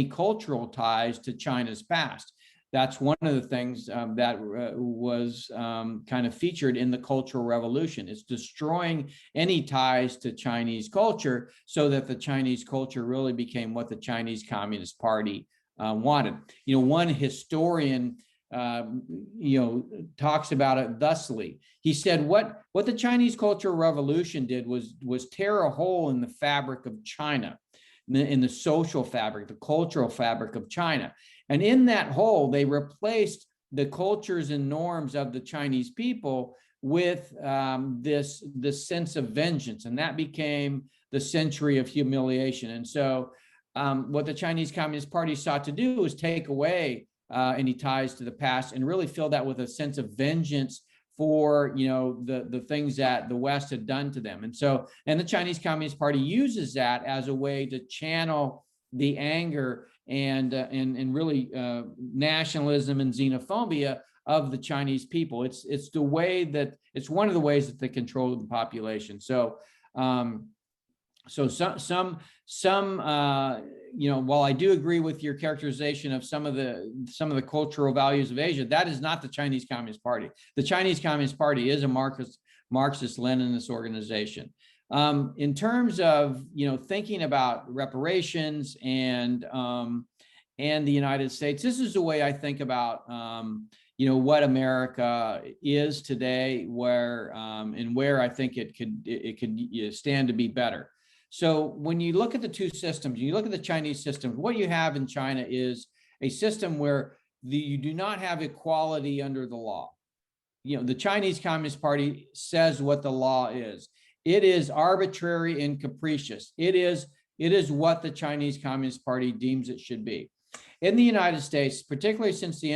cultural ties to China's past. That's one of the things that was kind of featured in the Cultural Revolution. It's destroying any ties to Chinese culture so that the Chinese culture really became what the Chinese Communist Party wanted. One historian, talks about it thusly. He said, what the Chinese Cultural Revolution did was tear a hole in the fabric of China, in the social fabric, the cultural fabric of China. And in that hole, they replaced the cultures and norms of the Chinese people with this sense of vengeance. And that became the century of humiliation. And so what the Chinese Communist Party sought to do was take away any ties to the past and really fill that with a sense of vengeance for the things that the West had done to them. And the Chinese Communist Party uses that as a way to channel the anger and really nationalism and xenophobia of the Chinese people. It's one of the ways that they control the population. So some while I do agree with your characterization of some of the cultural values of Asia, that is not the Chinese Communist Party. The Chinese Communist Party is a Marxist-Leninist organization. In terms of thinking about reparations and the United States, this is the way I think about what America is today, where I think it could stand to be better. So when you look at the two systems, you look at the Chinese system, what you have in China is a system where you do not have equality under the law. the Chinese Communist Party says what the law is. It is arbitrary and capricious. It is what the Chinese Communist Party deems it should be. In the United States, particularly since the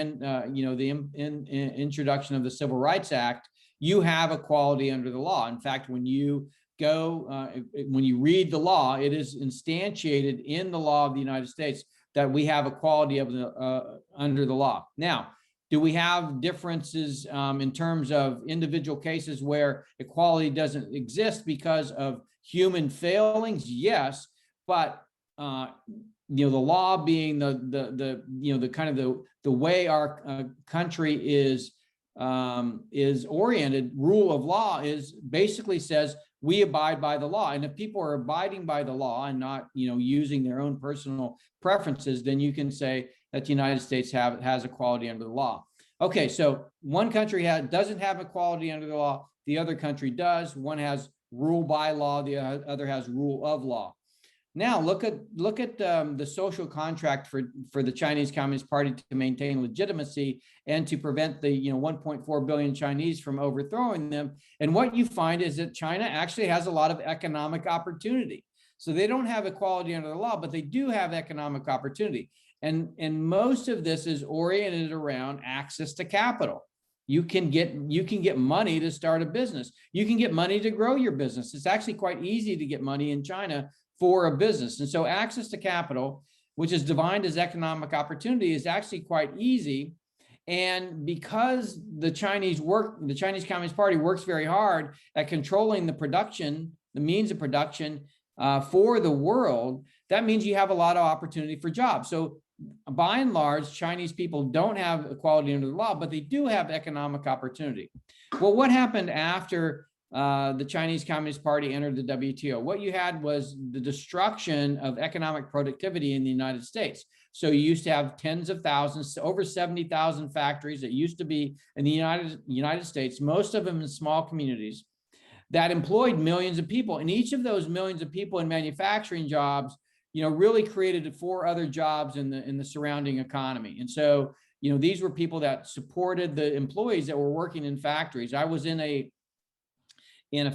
introduction of the Civil Rights Act, you have equality under the law. In fact, when you read the law, it is instantiated in the law of the United States that we have equality of under the law. Now, do we have differences in terms of individual cases where equality doesn't exist because of human failings? Yes, but the law being the kind of the way our country is oriented, rule of law is basically says we abide by the law. And if people are abiding by the law and not using their own personal preferences, then you can say that the United States has equality under the law. Okay, so one country doesn't have equality under the law, the other country does. One has rule by law, the other has rule of law. Now look at the social contract for the Chinese Communist Party to maintain legitimacy and to prevent the 1.4 billion Chinese from overthrowing them. And what you find is that China actually has a lot of economic opportunity. So they don't have equality under the law, but they do have economic opportunity. And most of this is oriented around access to capital. You can get money to start a business. You can get money to grow your business. It's actually quite easy to get money in China for a business. And so access to capital, which is defined as economic opportunity, is actually quite easy. And because the Chinese Communist Party works very hard at controlling the production, the means of production for the world, that means you have a lot of opportunity for jobs. So by and large, Chinese people don't have equality under the law, but they do have economic opportunity. Well, what happened after the Chinese Communist Party entered the WTO? What you had was the destruction of economic productivity in the United States. So you used to have tens of thousands, over 70,000 factories that used to be in the United States, most of them in small communities that employed millions of people. And each of those millions of people in manufacturing jobs, really created 4 other jobs in the surrounding economy. And so, these were people that supported the employees that were working in factories. I was in a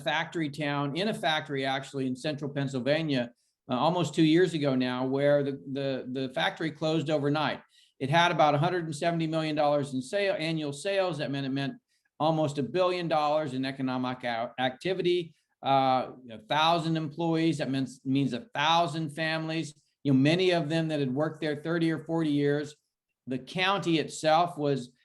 factory town, in a factory actually in central Pennsylvania, almost 2 years ago now, where the factory closed overnight. It had about $170 million in annual sales. That meant almost $1 billion in economic activity. 1,000 employees. That means 1,000 families. Many of them that had worked there 30 or 40 years. The county itself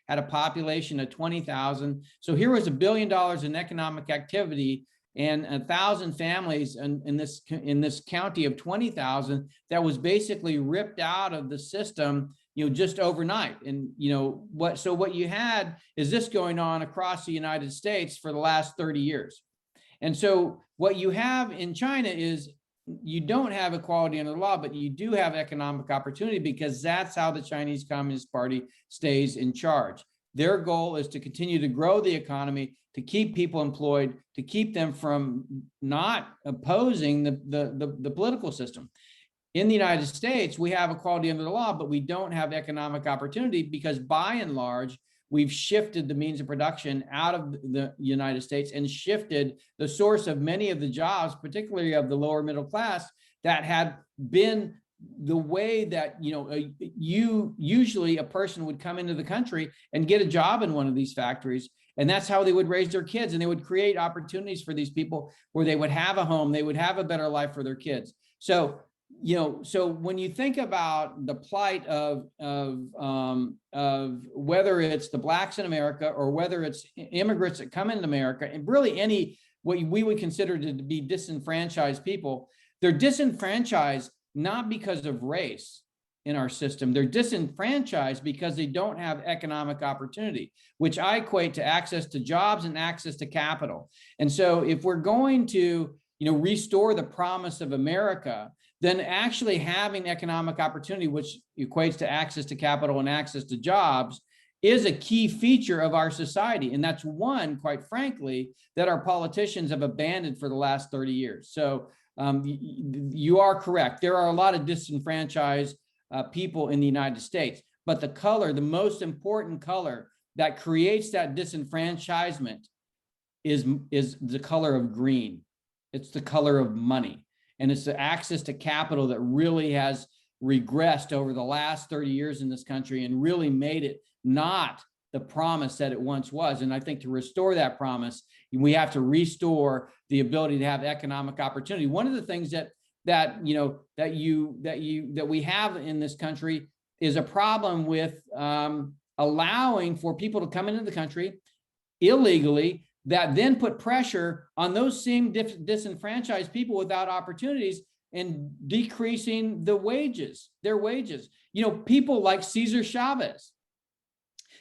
had a population of 20,000. So here was $1 billion in economic activity and 1,000 families in this county of 20,000 that was basically ripped out of the system, just overnight. And what you had is this going on across the United States for the last 30 years. And so what you have in China is you don't have equality under the law, but you do have economic opportunity, because that's how the Chinese Communist Party stays in charge. Their goal is to continue to grow the economy, to keep people employed, to keep them from not opposing the political system. In the United States, we have equality under the law, but we don't have economic opportunity because by and large, we've shifted the means of production out of the United States and shifted the source of many of the jobs, particularly of the lower middle class, that had been the way that, usually a person would come into the country and get a job in one of these factories. And that's how they would raise their kids. And they would create opportunities for these people where they would have a home, they would have a better life for their kids. So when you think about the plight of whether it's the blacks in America or whether it's immigrants that come into America, and really what we would consider to be disenfranchised people, they're disenfranchised not because of race in our system. They're disenfranchised because they don't have economic opportunity, which I equate to access to jobs and access to capital. And so if we're going to restore the promise of America, then actually having economic opportunity, which equates to access to capital and access to jobs, is a key feature of our society. And that's one, quite frankly, that our politicians have abandoned for the last 30 years. So you are correct. There are a lot of disenfranchised people in the United States, but the most important color that creates that disenfranchisement is the color of green. It's the color of money. And it's the access to capital that really has regressed over the last 30 years in this country and really made it not the promise that it once was. And I think to restore that promise, we have to restore the ability to have economic opportunity. One of the things that we have in this country is a problem with allowing for people to come into the country illegally, that then put pressure on those same disenfranchised people without opportunities and decreasing their wages. People like Cesar Chavez,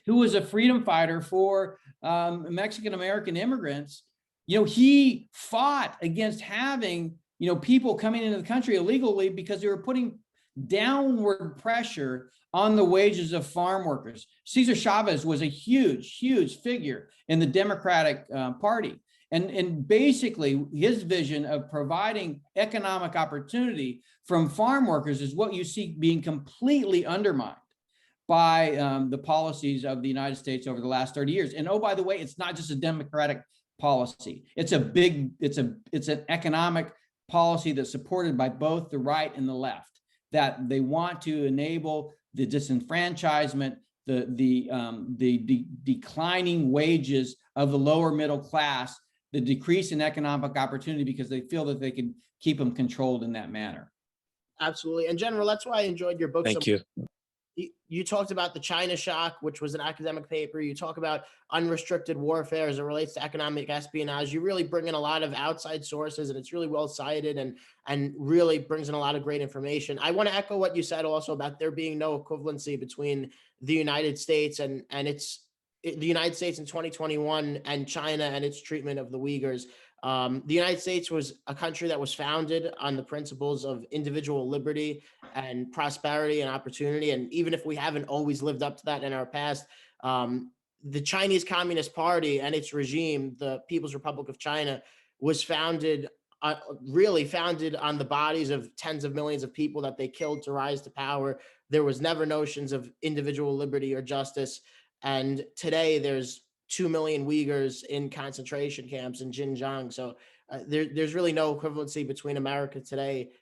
who was a freedom fighter for Mexican-American immigrants. He fought against having, people coming into the country illegally because they were putting downward pressure on the wages of farm workers. Cesar Chavez was a huge, huge figure in the Democratic Party. And basically his vision of providing economic opportunity from farm workers is what you see being completely undermined by the policies of the United States over the last 30 years. And oh, by the way, it's not just a Democratic policy. It's an economic policy that's supported by both the right and the left, that they want to enable the disenfranchisement, the declining wages of the lower middle class, the decrease in economic opportunity, because they feel that they can keep them controlled in that manner. Absolutely. And General, that's why I enjoyed your book. Thank you. You talked about the China shock, which was an academic paper. You talk about unrestricted warfare as it relates to economic espionage. You really bring in a lot of outside sources, and it's really well cited and really brings in a lot of great information. I want to echo what you said also about there being no equivalency between the United States and the United States in 2021 and China and its treatment of the Uyghurs. The United States was a country that was founded on the principles of individual liberty and prosperity and opportunity. And even if we haven't always lived up to that in our past, the Chinese Communist Party and its regime, the People's Republic of China, was really founded on the bodies of tens of millions of people that they killed to rise to power. There was never notions of individual liberty or justice. And today there's 2 million Uyghurs in concentration camps in Xinjiang. So there's really no equivalency between America today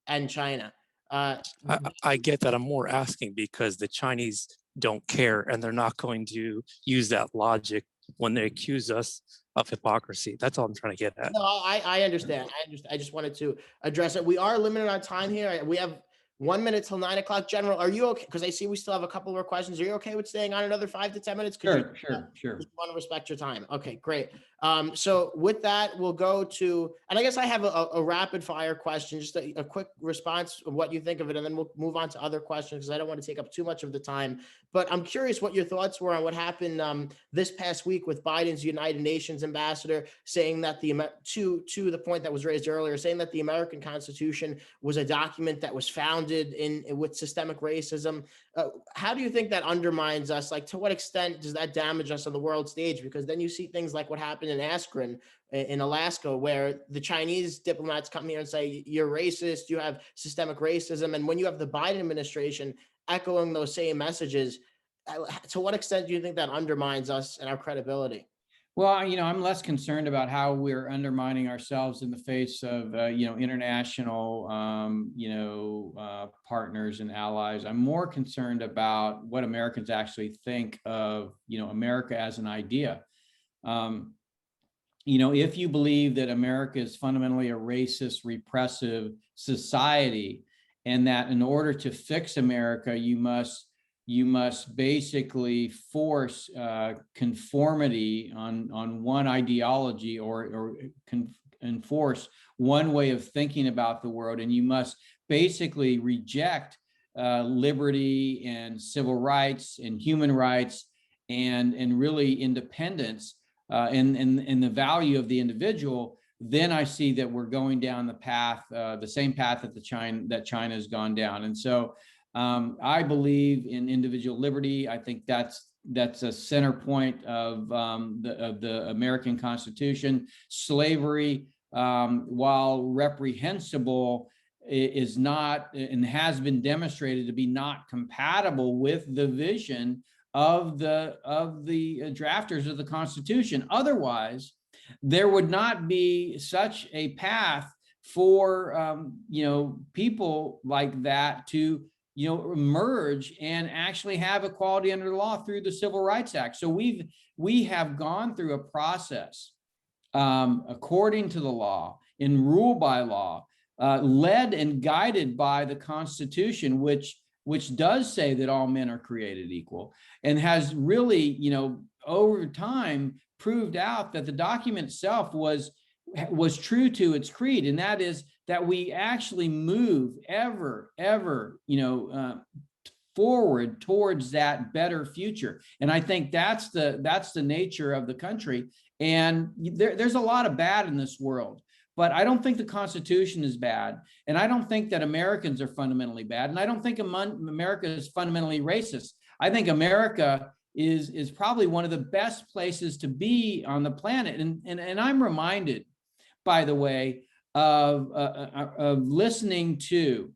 and China. I get that. I'm more asking because the Chinese don't care, and they're not going to use that logic when they accuse us of hypocrisy. That's all I'm trying to get at. No, I understand. I just wanted to address it. We are limited on time here. We have 1 minute till 9 o'clock. General, are you okay? Because I see we still have a couple more questions. Are you okay with staying on another 5 to 10 minutes? Sure. Just want to respect your time. Okay, great. So with that, we'll go to, and I guess I have a rapid fire question, just a quick response of what you think of it, and then we'll move on to other questions because I don't want to take up too much of the time. But I'm curious what your thoughts were on what happened this past week with Biden's United Nations ambassador saying that to the point that was raised earlier, saying that the American Constitution was a document that was founded with systemic racism. How do you think that undermines us? Like, to what extent does that damage us on the world stage? Because then you see things like what happened in Askren in Alaska, where the Chinese diplomats come here and say, you're racist, you have systemic racism. And when you have the Biden administration echoing those same messages, to what extent do you think that undermines us and our credibility? Well, I'm less concerned about how we're undermining ourselves in the face of, international, partners and allies. I'm more concerned about what Americans actually think of, America as an idea. If you believe that America is fundamentally a racist, repressive society, and that in order to fix America, you must basically force conformity on one ideology or enforce one way of thinking about the world, and you must basically reject liberty and civil rights and human rights and really independence and the value of the individual. Then I see that we're going down the path, the same path that China has gone down. And so I believe in individual liberty. I think that's a center point of the American Constitution. Slavery, while reprehensible, is not and has been demonstrated to be not compatible with the vision of the drafters of the Constitution. Otherwise, there would not be such a path for people like that to emerge and actually have equality under the law through the Civil Rights Act. So we have gone through a process according to the law, in rule by law, led and guided by the Constitution, which does say that all men are created equal, and has really, over time proved out that the document itself was true to its creed, and that is that we actually move ever forward towards that better future. And I think that's the nature of the country. And there's a lot of bad in this world, but I don't think the Constitution is bad. And I don't think that Americans are fundamentally bad. And I don't think America is fundamentally racist. I think America is probably one of the best places to be on the planet. And I'm reminded, by the way, of listening to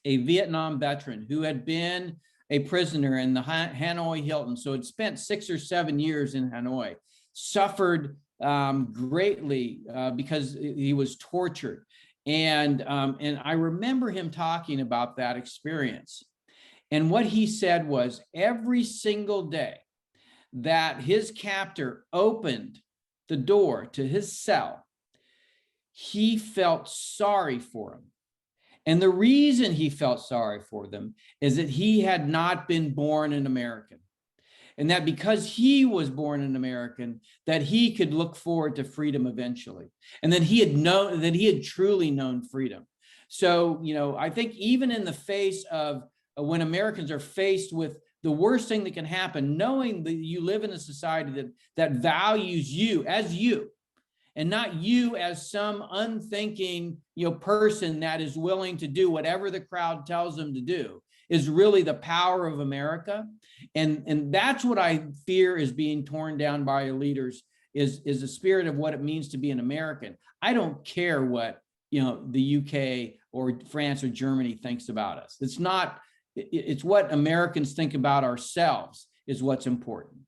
a Vietnam veteran who had been a prisoner in the Hanoi Hilton. So had spent 6 or 7 years in Hanoi, suffered greatly because he was tortured. And I remember him talking about that experience. And what he said was, every single day that his captor opened the door to his cell, he felt sorry for him. And the reason he felt sorry for them is that he had not been born an American. And that because he was born an American, that he could look forward to freedom eventually. And that he had truly known freedom. So, I think even in the face of when Americans are faced with the worst thing that can happen, knowing that you live in a society that values you as you, and not you as some unthinking, person that is willing to do whatever the crowd tells them to do, is really the power of America. And that's what I fear is being torn down by our leaders, is the spirit of what it means to be an American. I don't care what, the UK or France or Germany thinks about us. It's what Americans think about ourselves is what's important.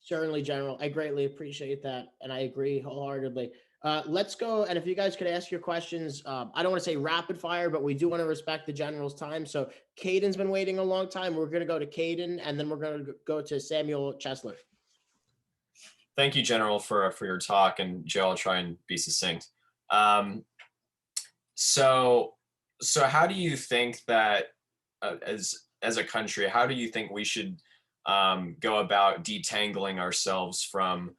Certainly, General. I greatly appreciate that, and I agree wholeheartedly. Let's go, and if you guys could ask your questions, I don't want to say rapid fire, but we do want to respect the General's time. So Caden's been waiting a long time. We're going to go to Caden, and then we're going to go to Samuel Chesler. Thank you, General, for your talk, and Joe, I'll try and be succinct. So how do you think that as a country, how do you think we should go about detangling ourselves from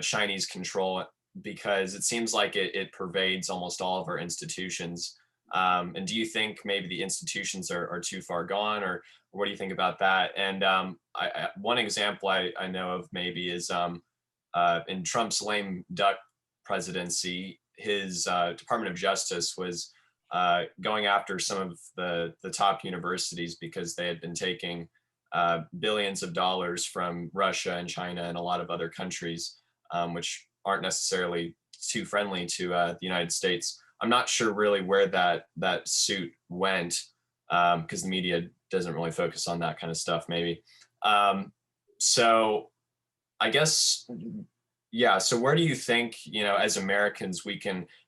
Chinese control? Because it seems like it pervades almost all of our institutions. And do you think maybe the institutions are too far gone, or what do you think about that? And one example I know of maybe is in Trump's lame duck presidency, his Department of Justice was going after some of the top universities because they had been taking billions of dollars from Russia and China and a lot of other countries, which aren't necessarily too friendly to the United States. I'm not sure really where that suit went, because the media doesn't really focus on that kind of stuff, maybe. So I guess, yeah. So where do you think, as Americans,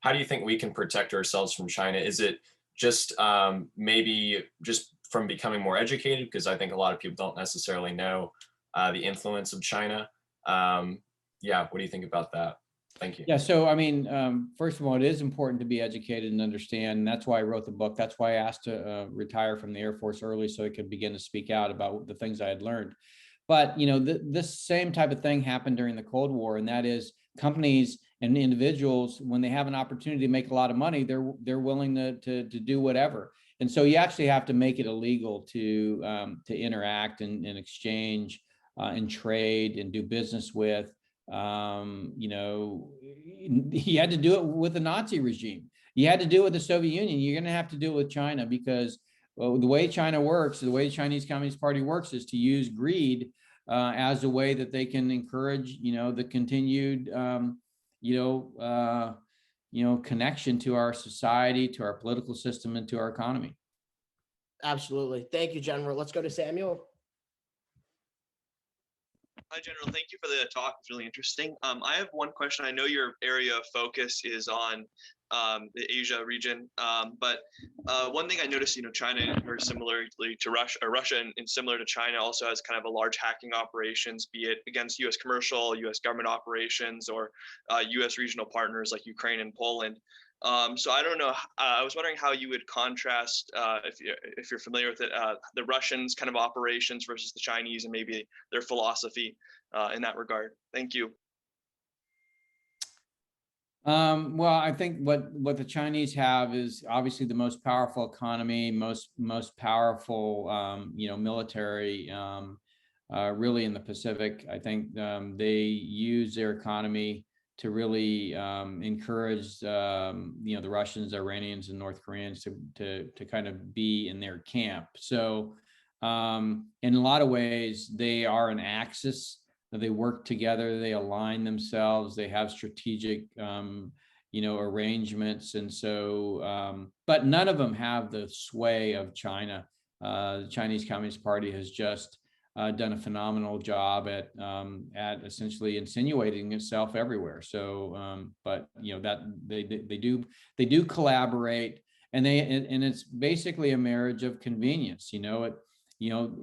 how do you think we can protect ourselves from China? Is it just maybe just from becoming more educated? Because I think a lot of people don't necessarily know the influence of China. Yeah, what do you think about that? Thank you. Yeah, so first of all, it is important to be educated and understand. And that's why I wrote the book. That's why I asked to retire from the Air Force early, so I could begin to speak out about the things I had learned. But this same type of thing happened during the Cold War, and that is companies and individuals, when they have an opportunity to make a lot of money, they're willing to do whatever. And so you actually have to make it illegal to interact and exchange and trade and do business with. He had to do it with the Nazi regime. You had to do it with the Soviet Union. You're going to have to do it with China, because the way China works, the way the Chinese Communist Party works, is to use greed as a way that they can encourage, the continued, connection to our society, to our political system, and to our economy. Absolutely. Thank you, General. Let's go to Samuel. Hi, General. Thank you for the talk. It's really interesting. I have one question. I know your area of focus is on the Asia region, but one thing I noticed, China, very similarly to Russia and similar to China, also has kind of a large hacking operations, be it against U.S. commercial, U.S. government operations, or U.S. regional partners like Ukraine and Poland. So I don't know. I was wondering how you would contrast, if you're familiar with it, the Russians' kind of operations versus the Chinese, and maybe their philosophy in that regard. Thank you. Well, I think what the Chinese have is obviously the most powerful economy, most powerful, military, really in the Pacific. I think they use their economy to really encourage the Russians, Iranians, and North Koreans to kind of be in their camp. So in a lot of ways, they are an axis. They work together, they align themselves, they have strategic arrangements. And so but none of them have the sway of China. The Chinese Communist Party has just done a phenomenal job at essentially insinuating itself everywhere. So, but that they do collaborate, and it's basically a marriage of convenience.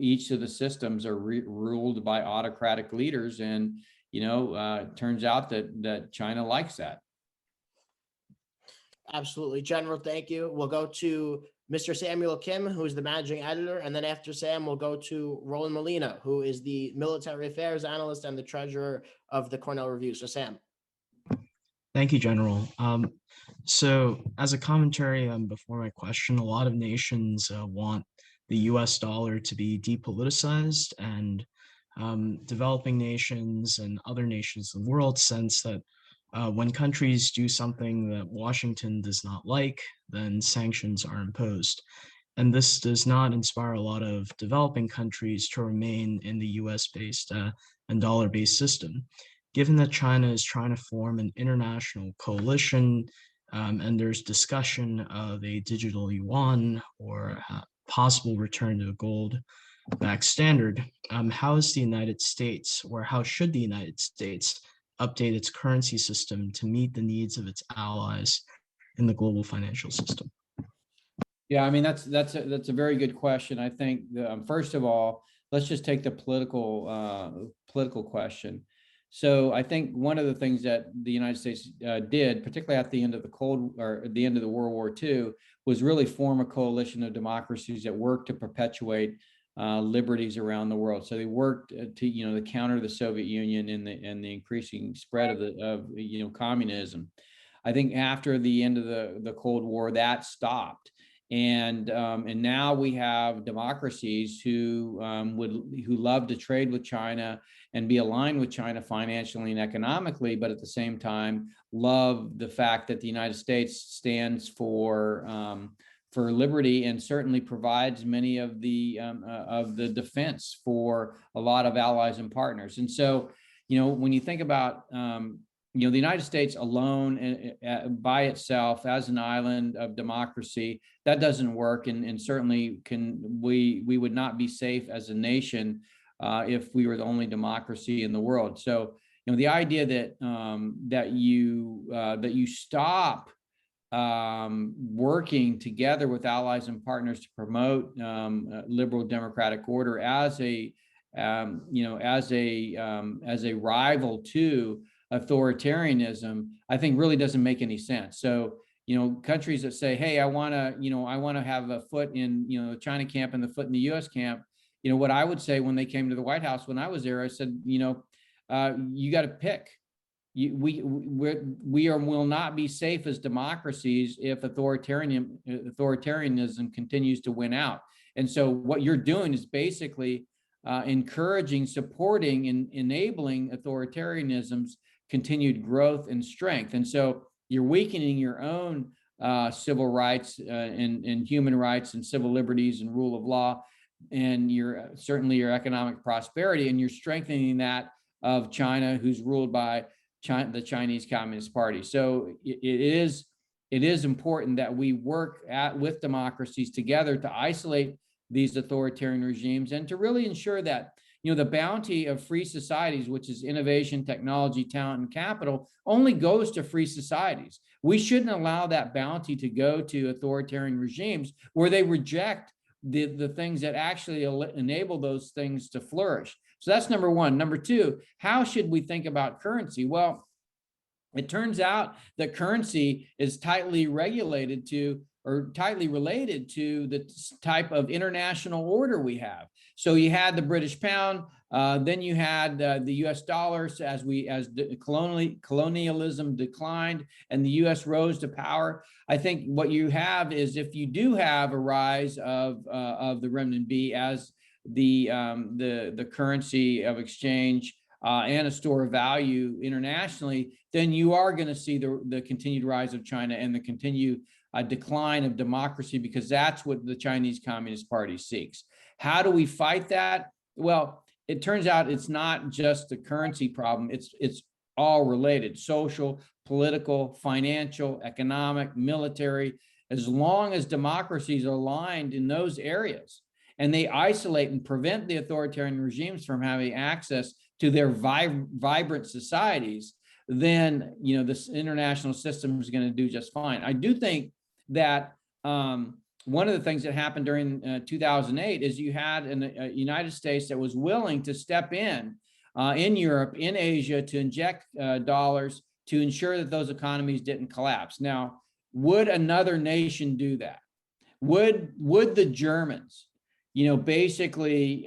Each of the systems are ruled by autocratic leaders, and it turns out that China likes that. Absolutely, General. Thank you. We'll go to Mr. Samuel Kim, who is the managing editor, and then after Sam, we'll go to Roland Molina, who is the military affairs analyst and the treasurer of the Cornell Review. So, Sam. Thank you, General. So as a commentary before my question, a lot of nations want the US dollar to be depoliticized, and developing nations and other nations of the world sense that when countries do something that Washington does not like, then sanctions are imposed. And this does not inspire a lot of developing countries to remain in the US-based and dollar-based system. Given that China is trying to form an international coalition, and there's discussion of a digital yuan or possible return to a gold-backed standard, how is the United States, or how should the United States update its currency system to meet the needs of its allies in the global financial system? Yeah, I mean, that's a very good question. I think first of all, let's just take the political question. So I think one of the things that the United States did, particularly at the end of the end of the World War II, was really form a coalition of democracies that worked to perpetuate liberties around the world. So they worked to counter the Soviet Union and the increasing spread of communism. I think after the end of the Cold War, that stopped. And now we have democracies who love to trade with China and be aligned with China financially and economically, but at the same time love the fact that the United States stands for liberty and certainly provides many of the defense for a lot of allies and partners. And so, when you think about the United States alone by itself as an island of democracy, that doesn't work, and certainly we would not be safe as a nation if we were the only democracy in the world. So the idea that you stop working together with allies and partners to promote liberal democratic order as a rival to authoritarianism, I think really doesn't make any sense. So, countries that say, hey, I want to have a foot in, the China camp and the foot in the US camp, what I would say when they came to the White House when I was there, I said, you got to pick. We will not be safe as democracies if authoritarianism continues to win out. And so what you're doing is basically encouraging, supporting, and enabling authoritarianism's continued growth and strength. And so you're weakening your own civil rights and human rights and civil liberties and rule of law, and certainly your economic prosperity, and you're strengthening that of China, who's ruled by the Chinese Communist Party. So it is important that we work with democracies together to isolate these authoritarian regimes and to really ensure that the bounty of free societies, which is innovation, technology, talent, and capital, only goes to free societies. We shouldn't allow that bounty to go to authoritarian regimes where they reject the things that actually enable those things to flourish. So that's number one. Number two, how should we think about currency? Well, it turns out that currency is tightly regulated to, or tightly related to, the type of international order we have. So you had the British pound, then you had the US dollars as colonialism declined and the US rose to power. I think what you have is, if you do have a rise of the renminbi as the currency of exchange and a store of value internationally, then you are going to see the continued rise of China and the continued decline of democracy, because that's what the Chinese Communist Party seeks. How do we fight that? Well, it turns out it's not just a currency problem. It's all related: social, political, financial, economic, military. As long as democracies are aligned in those areas and they isolate and prevent the authoritarian regimes from having access to their vibrant societies, then this international system is going to do just fine. I do think that one of the things that happened during 2008 is you had a United States that was willing to step in Europe, in Asia, to inject dollars to ensure that those economies didn't collapse. Now, would another nation do that? Would the Germans, basically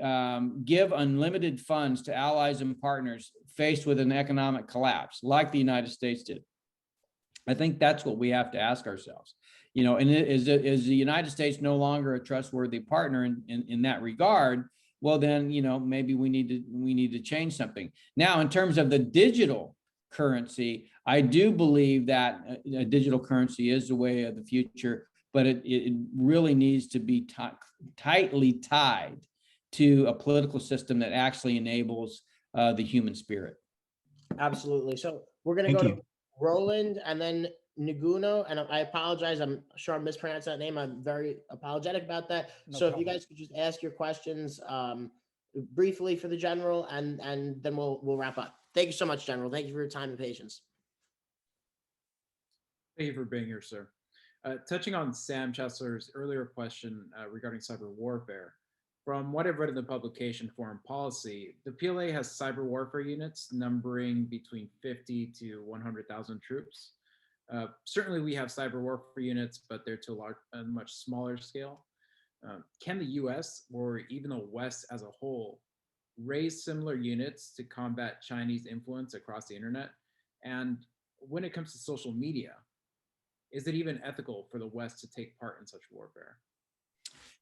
give unlimited funds to allies and partners faced with an economic collapse like the United States did? I think that's what we have to ask ourselves. And is the United States no longer a trustworthy partner in that regard? Well, then, maybe we need to change something. Now, in terms of the digital currency, I do believe that a digital currency is the way of the future, but it really needs to be tightly tied to a political system that actually enables the human spirit. Absolutely. So we're going to go to Roland and then Niguno, and I apologize. I'm sure I mispronounced that name. I'm very apologetic about that. No problem. If you guys could just ask your questions briefly for the general, and then we'll wrap up. Thank you so much, General. Thank you for your time and patience. Thank you for being here, sir. Touching on Sam Chesler's earlier question regarding cyber warfare, from what I've read in the publication Foreign Policy, the PLA has cyber warfare units numbering between 50 to 100,000 troops. Certainly we have cyber warfare units, but they're to a much smaller scale. Can the US or even the West as a whole raise similar units to combat Chinese influence across the internet? And when it comes to social media, is it even ethical for the West to take part in such warfare?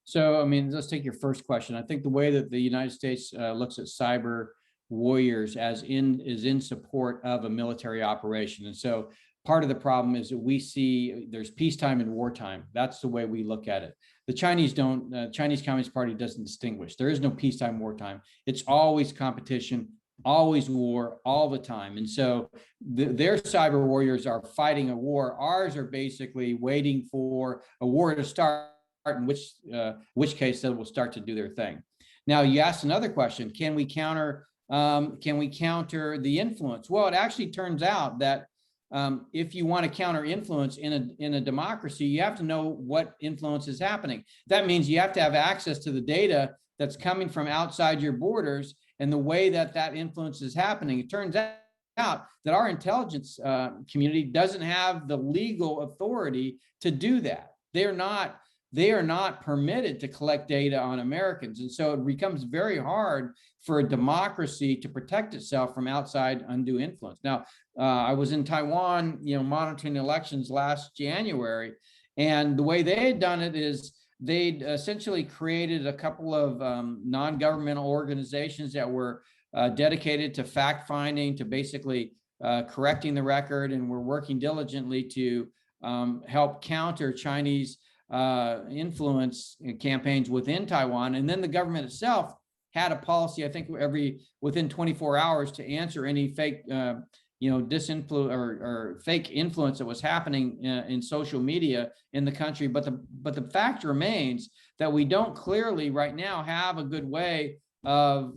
So, let's take your first question. I think the way that the United States looks at cyber warriors is in support of a military operation. And so part of the problem is that we see there's peacetime and wartime. That's the way we look at it. The Chinese Chinese Communist Party doesn't distinguish. There is no peacetime, wartime. It's always competition, always war, all the time. And so their cyber warriors are fighting a war. Ours are basically waiting for a war to start, in which case they will start to do their thing. Now, you asked another question: can we counter the influence? Well, it actually turns out that if you want to counter influence in a democracy, you have to know what influence is happening. That means you have to have access to the data that's coming from outside your borders and the way that influence is happening. It turns out that our intelligence community doesn't have the legal authority to do that. They are not permitted to collect data on Americans. And so it becomes very hard for a democracy to protect itself from outside undue influence. Now, I was in Taiwan, monitoring elections last January, and the way they had done it is they'd essentially created a couple of non-governmental organizations that were dedicated to fact-finding, to basically correcting the record, and were working diligently to help counter Chinese influence campaigns within Taiwan. And then the government itself had a policy, I think within 24 hours, to answer any fake disinfluence or fake influence that was happening in social media in the country. But the fact remains that we don't clearly right now have a good way of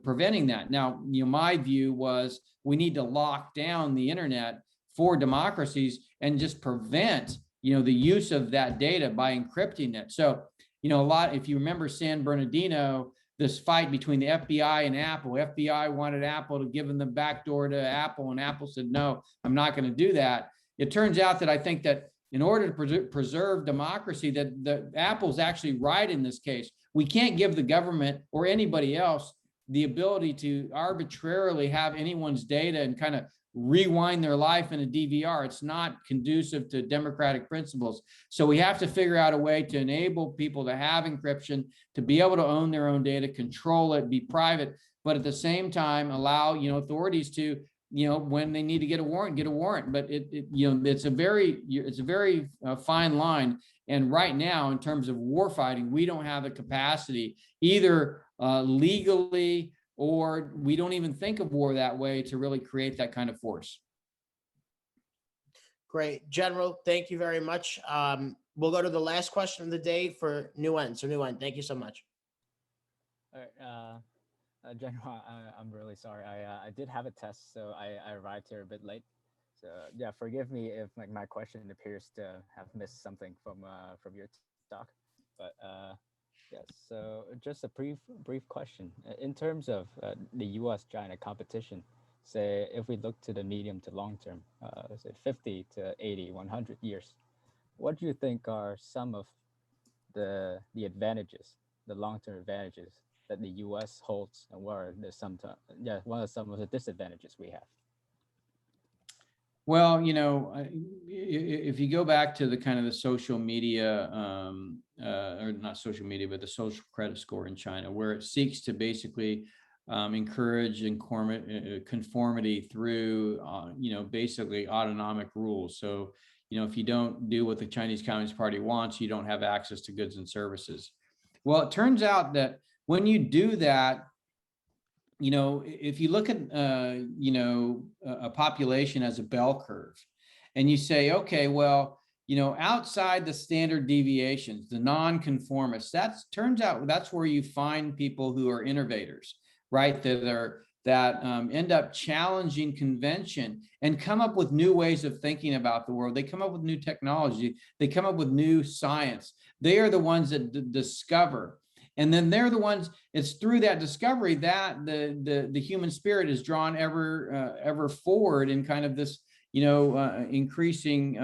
preventing that. Now, my view was we need to lock down the internet for democracies and just prevent, the use of that data by encrypting it. So, if you remember San Bernardino, this fight between the FBI and Apple. FBI wanted Apple to give them the backdoor to Apple, and Apple said, no, I'm not going to do that. It turns out that I think that in order to preserve democracy, that Apple's actually right in this case. We can't give the government or anybody else the ability to arbitrarily have anyone's data and kind of rewind their life in a DVR. It's not conducive to democratic principles. So we have to figure out a way to enable people to have encryption, to be able to own their own data, control it, be private, but at the same time allow, authorities to, when they need to get a warrant. But it's a very fine line. And right now, in terms of war fighting, we don't have the capacity either legally, or we don't even think of war that way to really create that kind of force. Great. General, thank you very much. We'll go to the last question of the day for Nguyen. So Nguyen, thank you so much. All right, General, I'm really sorry. I did have a test, so I arrived here a bit late. So yeah, forgive me if my question appears to have missed something from your talk. But yes, so just a brief question. In terms of the U.S.-China competition, say if we look to the medium to long term, say 50 to 80, 100 years, what do you think are some of the advantages, the long-term advantages that the U.S. holds, and what are some of the disadvantages we have? Well, if you go back to the kind of the social media, or not social media, but the social credit score in China, where it seeks to basically encourage conformity through, basically autonomic rules. So, if you don't do what the Chinese Communist Party wants, you don't have access to goods and services. Well, it turns out that when you do that, if you look at, a population as a bell curve, and you say, okay, well, outside the standard deviations, the nonconformists, turns out that's where you find people who are innovators, right? That end up challenging convention and come up with new ways of thinking about the world. They come up with new technology. They come up with new science. They are the ones that discover. And then they're the ones, it's through that discovery that the human spirit is drawn ever forward in kind of this, increasing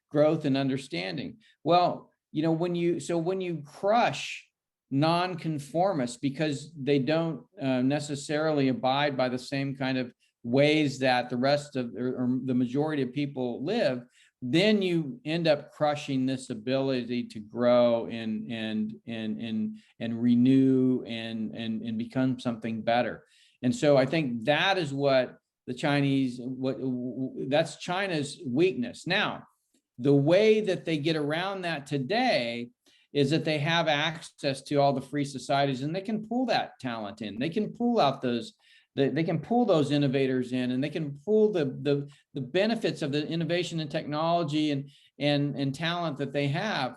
growth and understanding. Well, when you crush nonconformists because they don't necessarily abide by the same kind of ways that the rest of, or the majority of people live, then you end up crushing this ability to grow and renew and become something better. And so I think that is what the Chinese, that's China's weakness. Now, the way that they get around that today is that they have access to all the free societies, and they can pull that talent in. They can pull out those, they can pull those innovators in, and they can pull the benefits of the innovation and technology and talent that they have,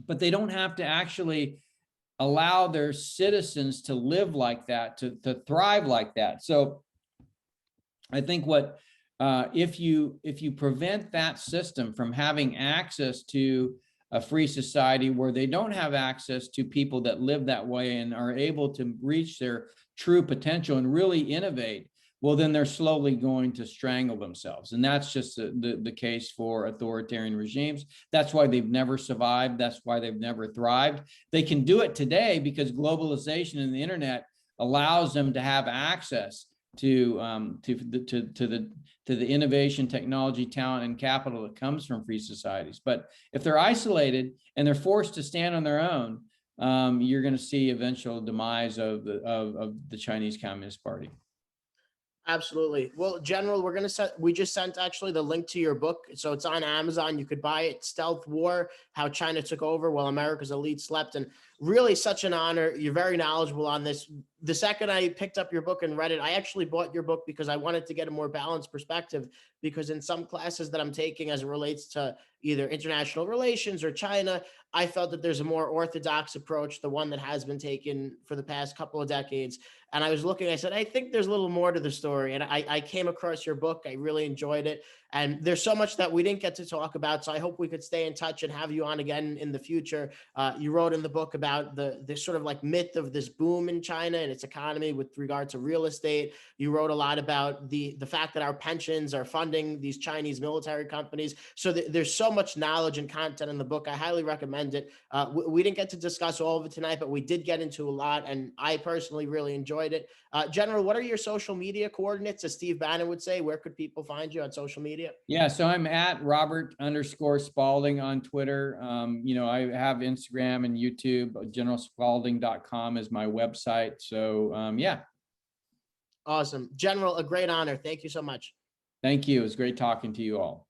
but they don't have to actually allow their citizens to live like that, to thrive like that. So I think what if you prevent that system from having access to a free society where they don't have access to people that live that way and are able to reach their true potential and really innovate, well, then they're slowly going to strangle themselves. And that's just the case for authoritarian regimes. That's why they've never survived. That's why they've never thrived. They can do it today because globalization and the internet allows them to have access to the innovation, technology, talent, and capital that comes from free societies. But if they're isolated and they're forced to stand on their own, you're going to see eventual demise of the Chinese Communist Party. Absolutely. Well, General, we just sent actually the link to your book. So it's on Amazon. You could buy it, Stealth War, How China Took Over While America's Elite Slept. And really such an honor. You're very knowledgeable on this. The second I picked up your book and read it, I actually bought your book because I wanted to get a more balanced perspective, because in some classes that I'm taking as it relates to either international relations or China, I felt that there's a more orthodox approach, the one that has been taken for the past couple of decades. And I was looking, I said, I think there's a little more to the story. And I came across your book. I really enjoyed it. And there's so much that we didn't get to talk about. So I hope we could stay in touch and have you on again in the future. You wrote in the book about the sort of like myth of this boom in China and its economy with regard to real estate. You wrote a lot about the fact that our pensions are funding these Chinese military companies. So there's so much knowledge and content in the book. I highly recommend it. We didn't get to discuss all of it tonight, but we did get into a lot. And I personally really enjoyed it. General, what are your social media coordinates? As Steve Bannon would say, where could people find you on social media? Yeah, so I'm at Robert_Spalding on Twitter. I have Instagram and YouTube. GeneralSpalding.com is my website. So yeah. Awesome. General, a great honor. Thank you so much. Thank you. It was great talking to you all.